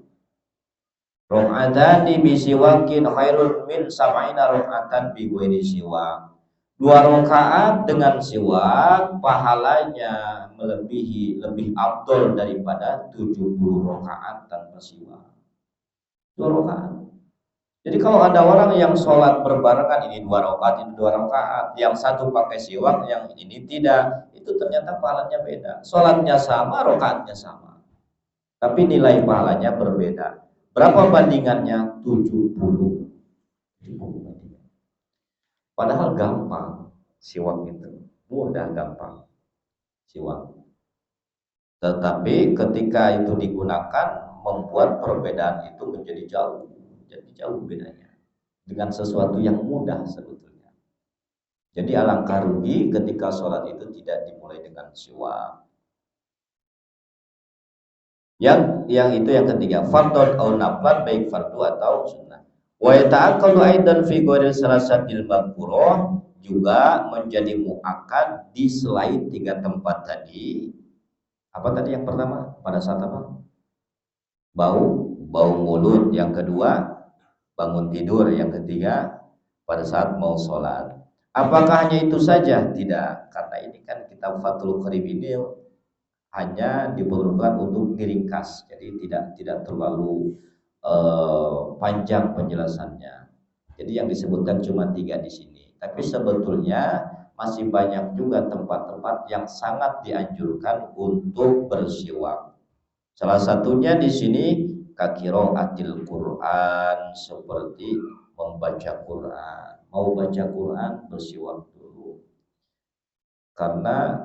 Rok'atani bisiwakin khairun min sab'ina rok'atan bi ghairi siwak. 2 rakaat dengan siwak pahalanya lebih afdol daripada 70 rakaat tanpa siwak. 2 rakaat. Jadi kalau ada orang yang sholat berbarengan, ini 2 rakaat, ini 2 rakaat, yang satu pakai siwak, yang ini tidak, itu ternyata pahalanya beda. Sholatnya sama, rakaatnya sama, tapi nilai pahalanya berbeda. Berapa bandingannya? 70. Padahal gampang siwak itu, mudah, gampang siwak. Tetapi ketika itu digunakan membuat perbedaan itu menjadi jauh bedanya dengan sesuatu yang mudah sebetulnya. Jadi alangkah rugi ketika sholat itu tidak dimulai dengan siwak. Yang itu yang ketiga, fardhon au naflan, baik fardu atau sunnah. Wa yata'aqqadu aidan fi ghairi salasatil madhkurah, juga menjadi muakkad di selain 3 tempat tadi. Apa tadi yang pertama? Pada saat apa? Bau mulut. Yang kedua, bangun tidur. Yang ketiga, pada saat mau sholat. Apakah hanya itu saja? Tidak, karena ini kan kitab Fathul Qarib ini hanya diperuntukkan untuk diringkas, jadi tidak terlalu panjang penjelasannya. Jadi yang disebutkan cuma 3 di sini. Tapi sebetulnya masih banyak juga tempat-tempat yang sangat dianjurkan untuk bersiwak. Salah satunya di sini qiraatil Quran, seperti membaca Quran. Mau baca Quran bersiwak dulu. Karena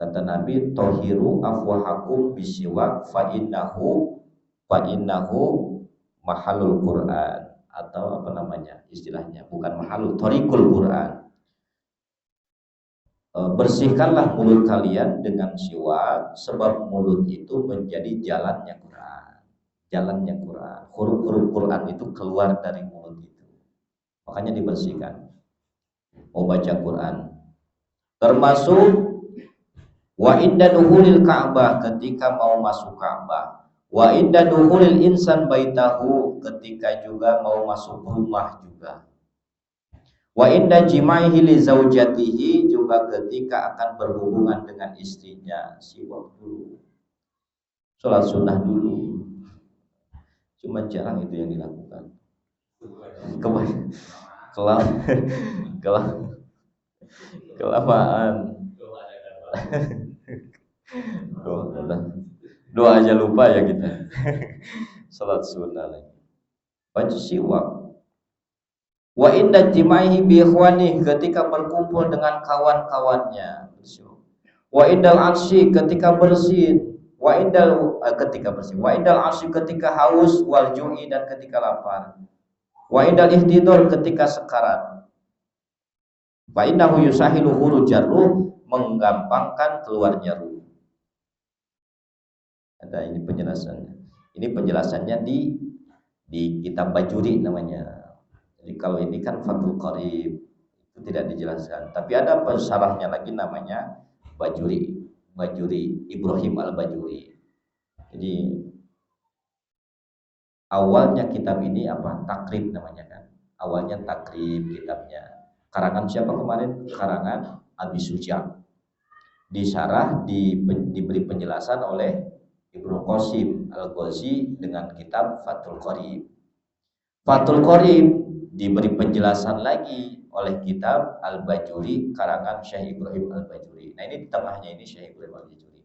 kata Nabi, tohiru afwahakum bisiwak fa innahu mahalul Quran, atau apa namanya istilahnya, bukan mahalul, thoriqul Quran. Bersihkanlah mulut kalian dengan siwak, sebab mulut itu menjadi jalannya Quran. Huruf-huruf Quran itu keluar dari mulut itu, makanya dibersihkan. Mau baca Quran, termasuk wa inda duhulil Ka'bah, ketika mau masuk Ka'bah, wa inda duhulil insan baitahu, ketika juga mau masuk rumah juga, wa inda jimaihi li zaujatihi, juga ketika akan berhubungan dengan istrinya. Siwak dulu, sholat sunnah dulu. Cuma jarang itu yang dilakukan. Kelamaan. Doa aja lupa ya kita. Salat sunnah lagi. Baca siwak. Wa inda jimaihi bi ikhwani, ketika berkumpul dengan kawan-kawannya. Wa indal arsy, ketika bersin. Wa indal arsy, ketika haus, wal ju'i, dan ketika lapar. Wa indal ihtidur, ketika sekarat. Wa innahu yusahilu khurujar ruh, menggampangkan keluarnya ruh. Ada ini penjelasannya. Ini penjelasannya di kitab Bajuri namanya. Jadi kalau ini kan Fathul Qarib, itu tidak dijelaskan. Tapi ada syarahnya lagi namanya Bajuri Ibrahim Al-Bajuri. Jadi awalnya kitab ini apa? Takrib namanya kan. Awalnya takrib kitabnya. Karangan siapa kemarin? Karangan Abi Suja. Disyarah, diberi penjelasan oleh Ibnu Qasim Al-Ghazi dengan kitab Fathul Qarib. Fathul Qarib diberi penjelasan lagi oleh kitab Al-Bajuri karangan Syekh Ibrahim Al-Bajuri. Nah, ini di tengahnya ini Syekh Ibrahim Al-Bajuri.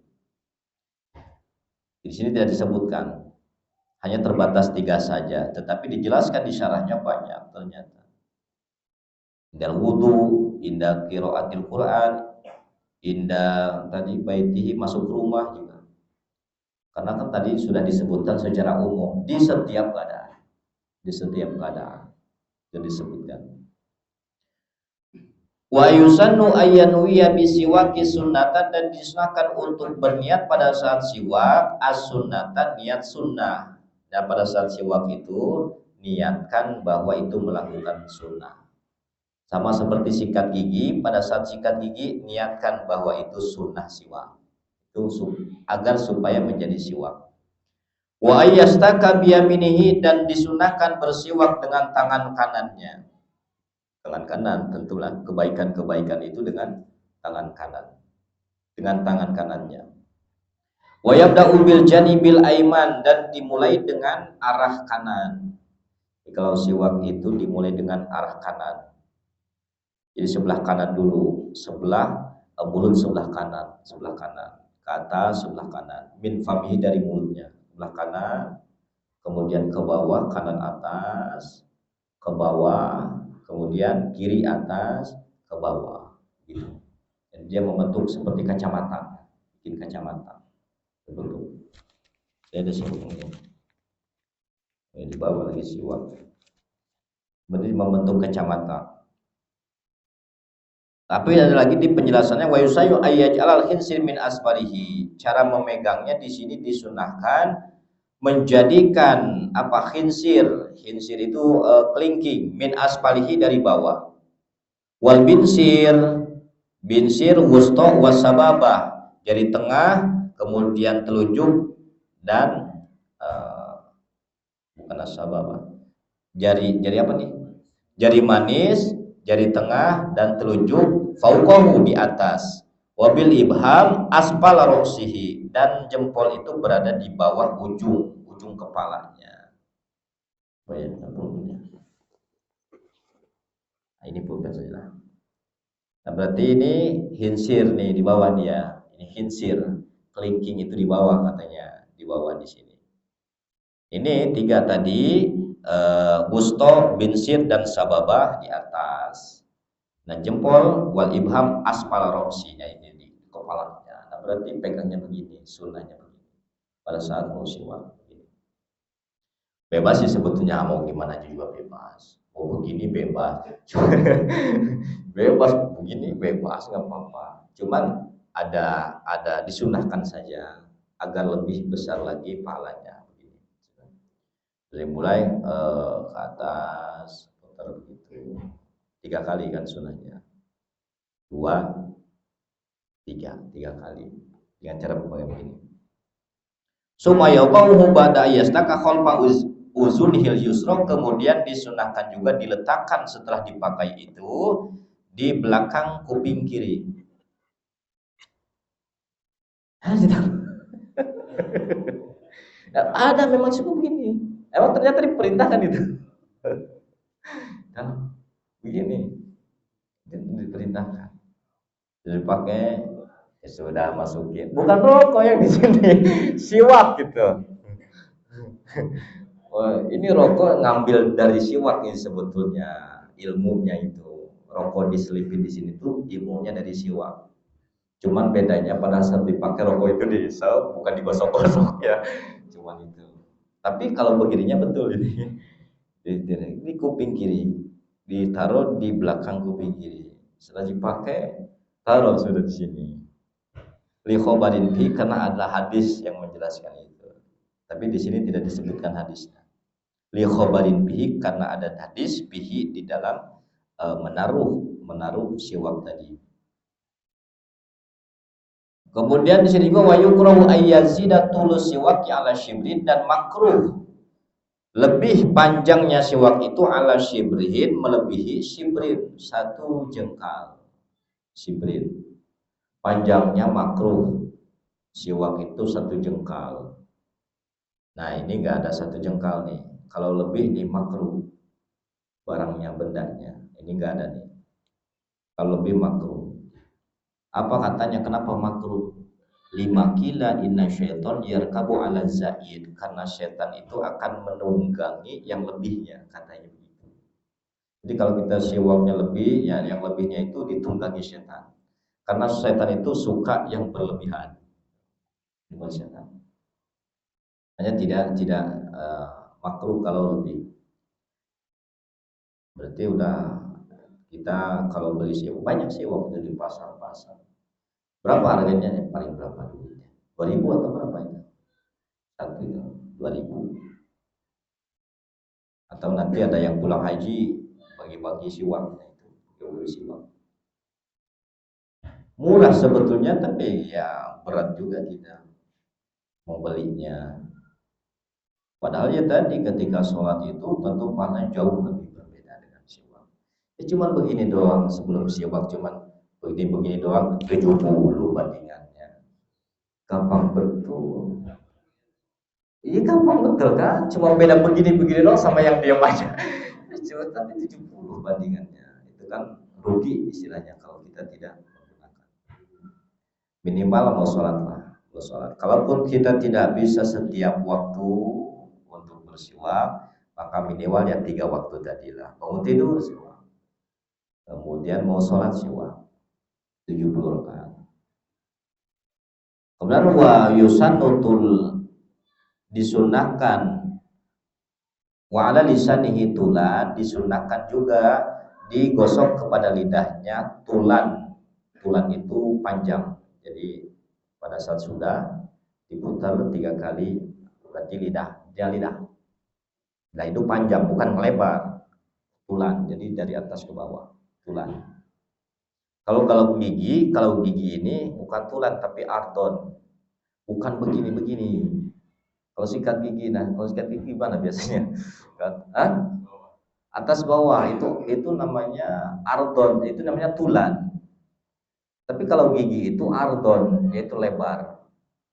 Di sini tidak disebutkan, hanya terbatas 3 saja, tetapi dijelaskan di syarahnya banyak ternyata. Indal wudu, inda qiraatil Quran, inda tadi baitihi, masuk rumah juga. Karena kan tadi sudah disebutkan secara umum di setiap keadaan. Itu disebutkan. Wa yusannu ayyanuya bisiwaki sunnatan, dan disunahkan untuk berniat pada saat siwak as-sunnatan, niat sunnah. Dan pada saat siwak itu niatkan bahwa itu melakukan sunnah. Sama seperti sikat gigi, pada saat sikat gigi niatkan bahwa itu sunnah siwak. Itu agar supaya menjadi siwak. Wa ayyastaka biyaminihi, dan disunahkan bersiwak dengan tangan kanannya. Tangan kanan, tentulah kebaikan-kebaikan itu dengan tangan kanan. Dengan tangan kanannya. Wa yabda'u bil janibil aiman, dan dimulai dengan arah kanan. Jadi kalau siwak itu dimulai dengan arah kanan. Jadi sebelah kanan dulu, mulut sebelah kanan, ke atas sebelah kanan, min famihi, dari mulutnya, sebelah kanan, kemudian ke bawah, kanan atas, ke bawah, kemudian kiri atas, ke bawah, gitu. Dan dia membentuk seperti kacamata, bikin kacamata, bentuk. Saya ada sebutnya. Di bawah lagi siwak, berarti membentuk kacamata. Tapi ada lagi di penjelasannya, wa yusayu ayyaj'alal khinsir min asfarihi. Cara memegangnya di sini disunahkan menjadikan khinsir itu kelingking, min asfalihi, dari bawah. Wal binsir, binsir wusta wasababah, jari tengah, kemudian telunjuk dan bukan asababah. Jari apa nih? Jari manis, jari tengah dan telunjuk fauqahu di atas. Wabil ibham asfal ra'sihi, dan jempol itu berada di bawah ujung kepalanya. Oh ya, nah, ini pulpen saja. Nah, berarti ini hinsir nih di bawah dia. Ini hinsir, kelingking itu di bawah katanya, di bawah di sini. Ini tiga tadi, wusto, binsir dan sababah di atas. Nah, jempol wal ibham asfal ra'sinya, ini di kepalanya. Nah, berarti pegangnya begini, sunnahnya begini. Pada saat mau siwak begini. Bebas sih sebetulnya, mau gimana juga bebas. Mau begini bebas. Bebas begini bebas nggak apa-apa. Cuman ada disunahkan saja agar lebih besar lagi pahalanya begini. Dari mulai ke atas putar begitu. 3 kali kan sunahnya, 2, 3 kali dengan cara begini. Sumaya qauhu ba'da yasnaka khalfa uzunihil yusra, kemudian disunahkan juga diletakkan setelah dipakai itu di belakang kuping kiri. Ada memang cukup begini. Emang ternyata diperintahkan itu. Kan begini diperintahkan. Jadi pakai, ya sudah masukin. Bukan rokok yang di sini, siwak gitu. Wah, ini rokok ngambil dari siwak ini sebetulnya ilmunya itu. Rokok diselipin di sini tuh ilmunya dari siwak. Cuman bedanya pada saat dipakai rokok itu dihisap, bukan digosok-gosok ya. Cuman itu. Tapi kalau begininya betul ini. Ini kuping kiri, ditaruh di belakang kuping kiri. Setelah dipakai, taruh sudah di sini. Li khobarin fi, karena ada hadis yang menjelaskan itu. Tapi di sini tidak disebutkan hadisnya. Li khobarin bihi, karena ada hadis bihi di dalam menaruh siwak tadi. Kemudian di sini juga wa yukrahu ayyazida tulus siwak ala shibrin, dan makruh lebih panjangnya siwak itu ala shibrin, melebihi shibrin, 1 jengkal. Shibrin panjangnya makruh, siwak itu 1 jengkal. Nah, ini enggak ada 1 jengkal nih. Kalau lebih nih makruh, barangnya, bendanya. Ini enggak ada nih. Kalau lebih makruh. Apa katanya kenapa makruh? 5 kila inna syaiton yarkabu ala zaid, karena setan itu akan menunggangi yang lebihnya, katanya begitu. Jadi kalau kita siwaknya lebih, ya yang lebihnya itu ditunggangi setan. Karena setan itu suka yang berlebihan. Bukan setan. Hanya tidak makruh kalau lebih. Berarti udah, kita kalau beli siwak, banyak siwak itu di pasar-pasar. Berapa harganya? Paling berapa duitnya? 2.000 atau berapa itu? Satu itu 2.000. Atau nanti ada yang pulang haji bagi-bagi siwaknya itu, bagi siwak. Murah sebetulnya, tapi ya berat juga kita mau belinya. Padahal ya tadi ketika sholat itu tentu pahalanya jauh lebih berbeda dengan siwak. Ya cuman begini doang, sebelum siwak cuman begini doang 70 bandingannya. Gampang betul. Iya gampang betul kan? Cuma beda begini doang sama yang diam aja. Cuma tapi 70 bandingannya. Itu kan rugi istilahnya kalau kita tidak menggunakan. Minimal mau sholat lah, mau sholat. Kalaupun kita tidak bisa setiap waktu untuk bersiwak, maka minimal ya 3 waktu tadi lah. Bangun tidur siwak, kemudian mau sholat siwak 70 rakaat. Kemudian wa yusannutul, disunahkan, wa ala lisanihi tulan, disunahkan juga digosok kepada lidahnya tulan. Tulan itu panjang. Jadi pada saat sudah diputar 3 kali, berarti lidah. Nah itu panjang, bukan melebar. Tulan, jadi dari atas ke bawah, tulan. Kalau gigi ini bukan tulang tapi ardon, bukan begini-begini. Kalau sikat gigi, nah kalau sikat gigi gimana biasanya? Hah? Atas bawah itu namanya ardon, itu namanya tulang. Tapi kalau gigi itu ardon, yaitu lebar,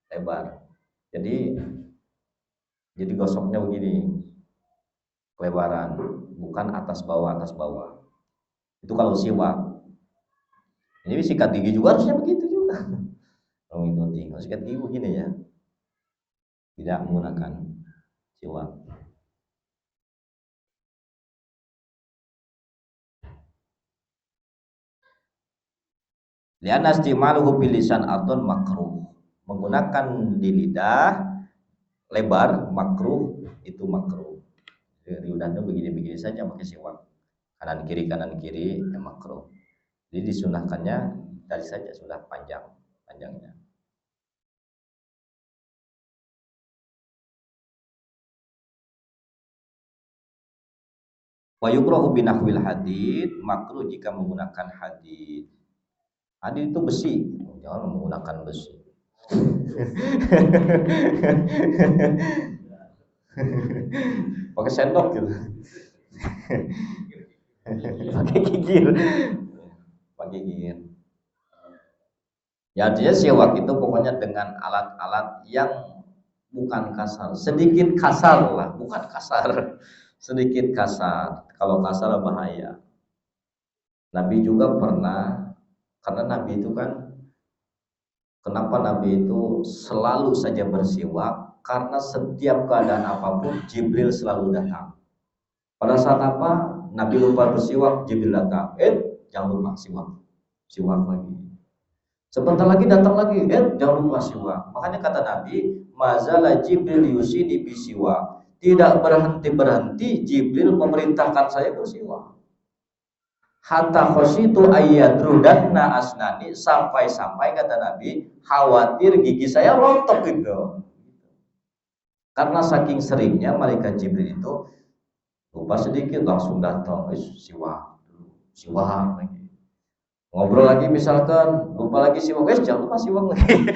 lebar. Jadi gosoknya begini, kelebaran, bukan atas bawah atas bawah. Itu kalau siwak. Ini sikat gigi juga harusnya begitu juga. Kalau itu tinggal sikat gigi begini ya, tidak menggunakan siwak. Liana istimaluhu bilisan ardon makruh. Menggunakan di lidah lebar makruh, itu makruh. Jadi udahnya begini-begini saja pakai siwak. Kanan kiri ya makruh. Jadi disunahkannya dari saja sudah panjangnya. Wa yukrahu binahwil hadid, makruh jika menggunakan hadid. Hadid itu besi, jangan menggunakan besi. Pakai sendok gitu. Pakai gigir. Ya artinya siwak itu pokoknya dengan alat-alat yang bukan kasar, sedikit kasar lah, bukan kasar, sedikit kasar. Kalau kasar bahaya. Nabi juga pernah, karena Nabi itu kan, kenapa Nabi itu selalu saja bersiwak? Karena setiap keadaan apapun Jibril selalu datang. Pada saat apa? Nabi lupa bersiwak, Jibril datang. Jangan lupa siwak, siwak lagi. Sebentar lagi datang lagi, jangan lupa siwak. Makanya kata Nabi, mazala Jibril yusini bisiwak. Tidak berhenti Jibril memerintahkan saya bersiwak. Hatta khositu ayyadrudanna asnani, sampai kata Nabi, khawatir gigi saya rontok gitu. Karena saking seringnya malaikat Jibril itu lupa sedikit langsung datang, siwak lagi. Ngobrol lagi misalkan lupa lagi siwak, jangan lupa siwak lagi.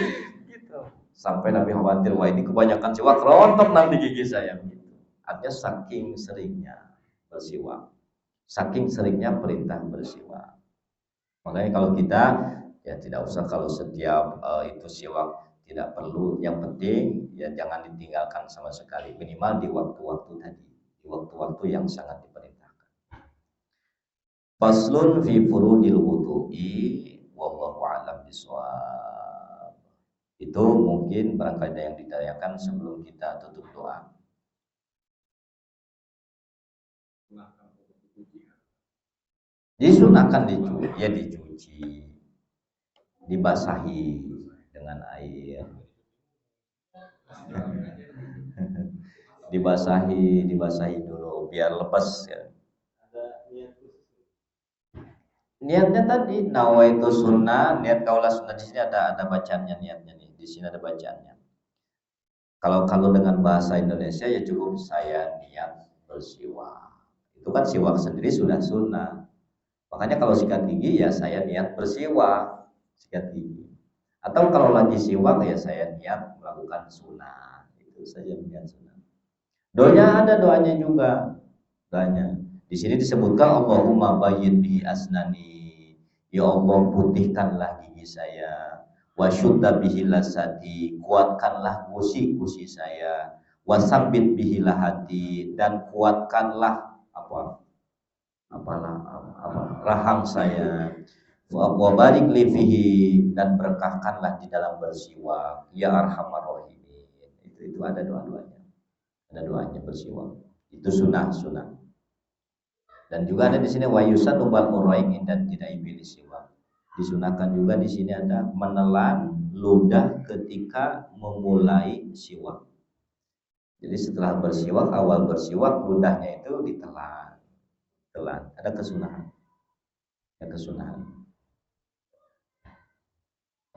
Gitu. Sampai Nabi khawatir, wah ini kebanyakan siwak rontok nanti gigi saya. Gitu. Artinya saking seringnya bersiwak, saking seringnya perintah bersiwak. Makanya kalau kita ya tidak usah kalau setiap itu siwak, tidak perlu. Yang penting ya jangan ditinggalkan sama sekali, minimal di waktu-waktu tadi, di waktu-waktu yang sangat diperintahkan. Faslun fi furudil wudu'i wallahu a'lam bishawab. Itu mungkin barangkali yang ditanyakan sebelum kita tutup doa. Disunahkan dicuci, dibasahi dengan air. dibasahi dulu biar lepas ya. Niatnya tadi nawaitu sunnah, niat kaulah sunnah, di sini ada bacaannya, niatnya nih. Di sini ada bacaannya. Kalau dengan bahasa Indonesia ya cukup saya niat bersiwak. Itu kan siwak sendiri sudah sunnah. Makanya kalau sikat gigi ya saya niat bersiwak, sikat gigi. Atau kalau lagi siwak ya saya niat melakukan sunnah. Itu saja niat sunnah. Doanya juga. Doanya. Di sini disebutkan Allahumma bayyin bihi asnani. Ya Allah putihkanlah gigi saya. Wa syudda bihi lasati, kuatkanlah gusi-gusi saya. Wa sabbit bihi lahati, dan kuatkanlah rahang saya. Wa barik li fihi, dan berkahkanlah di dalam bersiwak. Ya arhamar rahimin. Itu ada doa-doanya. Ada doanya bersiwak. Itu sunnah. Dan juga ada di sini wayusan ubal muraik dan tidak iblis siwak. Disunahkan juga di sini ada menelan ludah ketika memulai siwak. Jadi setelah bersiwak, awal bersiwak ludahnya itu ditelan. Ada kesunahan.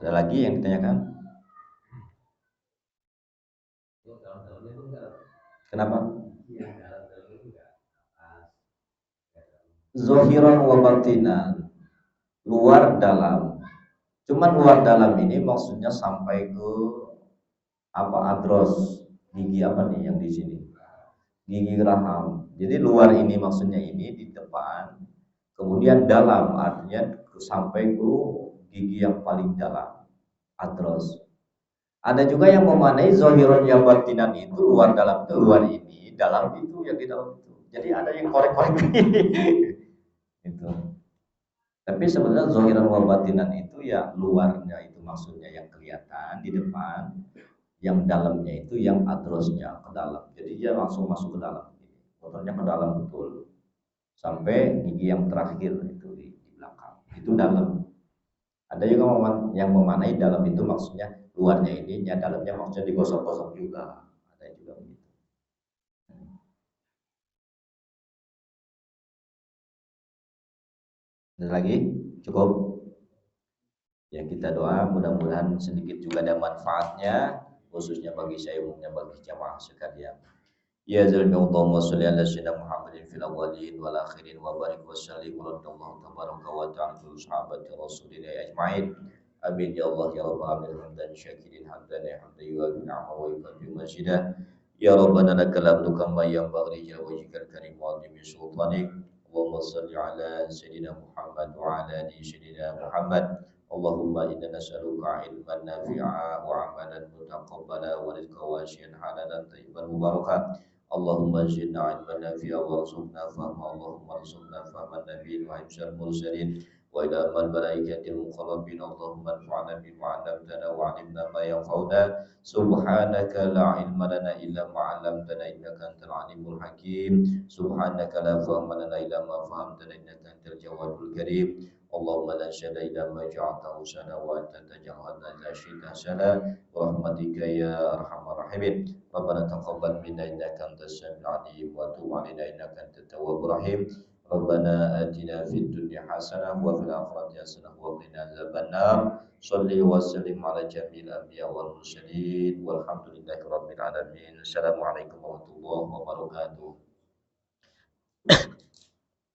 Ada lagi yang ditanyakan? Kenapa? Zohiran wa batinan. luar dalam. Cuman luar dalam ini maksudnya sampai ke apa adros, gigi apa nih yang di sini? Gigi raham. Jadi luar ini maksudnya ini di depan, kemudian dalam artinya sampai ke gigi yang paling dalam, adros. Ada juga yang memanai zohiron yang batinan itu luar dalam itu luar ini, dalam itu yang di dalam itu. Jadi ada yang korek-korek itu. Tapi sebenarnya zohiran wa batinan itu ya luarnya itu maksudnya yang kelihatan di depan, yang dalamnya itu yang adrosnya ke dalam. Jadi dia langsung masuk ke dalam. Motornya ke dalam betul. Sampai gigi yang terakhir itu di belakang. Itu dalam. Ada juga yang memanai dalam itu maksudnya luarnya ininya, dalamnya maksudnya digosok-gosok juga. Ada juga begitu. Ada lagi? Cukup? Ya kita doa mudah-mudahan sedikit juga ada manfaatnya khususnya bagi saya umumnya bagi jamaah sekalian. Ya zalmi Allahumma sholli ala sayyidina Muhammadin fil awwalin wal akhirin wa barik wa sallim wa radallahu tabaraka wa ta'ala fi sahabati rasulillah ajmain. Amin ya Allah ya rabbal alamin hamdan syakirin hamdan ya hamdan yu'afi ni'ama wa yukafi majidah. Ya Rabbana lakal hamdu kama yanbaghi li wajhikal karim wa 'azimi sultanik. Allahumma shalli ala sayyidina Muhammad wa ala ali sayyidina Muhammad. Allahumma inna nas'aluka ilman nafi'a wa amalan mutaqabbala wa rizqan wasi'an halalan thayyiban mubarakan. Allahumma zidna ilman nafi'a warzuqna fahma. Allahumma arzuqna fahman nabiyyin wa hifzal mursalin wa ila amal malaikatil muqarrabin. Allahumma anfa'na bima 'allamtana wa 'allimna ma yanfa'una. Subhanaka la ilma lana illa ma 'allamtana innaka antal alimul hakim. Subhanaka la fahma lana illa ma fahamtana innaka antal jawadul karim. Allahumma la syada illa ma ja'altahu sana wa anta taj'alna la syita sana rahmatika ya arhamar rahimin. Rabbana taqabbal minna innaka antas samiul alim wa tub 'alaina innaka antat tawwabur rahim. Rabbana atina fid dunya hasanah wa fil akhirati hasanah wa qina adzabannar. Shalli wa sallim ala jamil anbiya wal mursalin walhamdulillahi rabbil alamin. Assalamualaikum warahmatullahi wabarakatuh.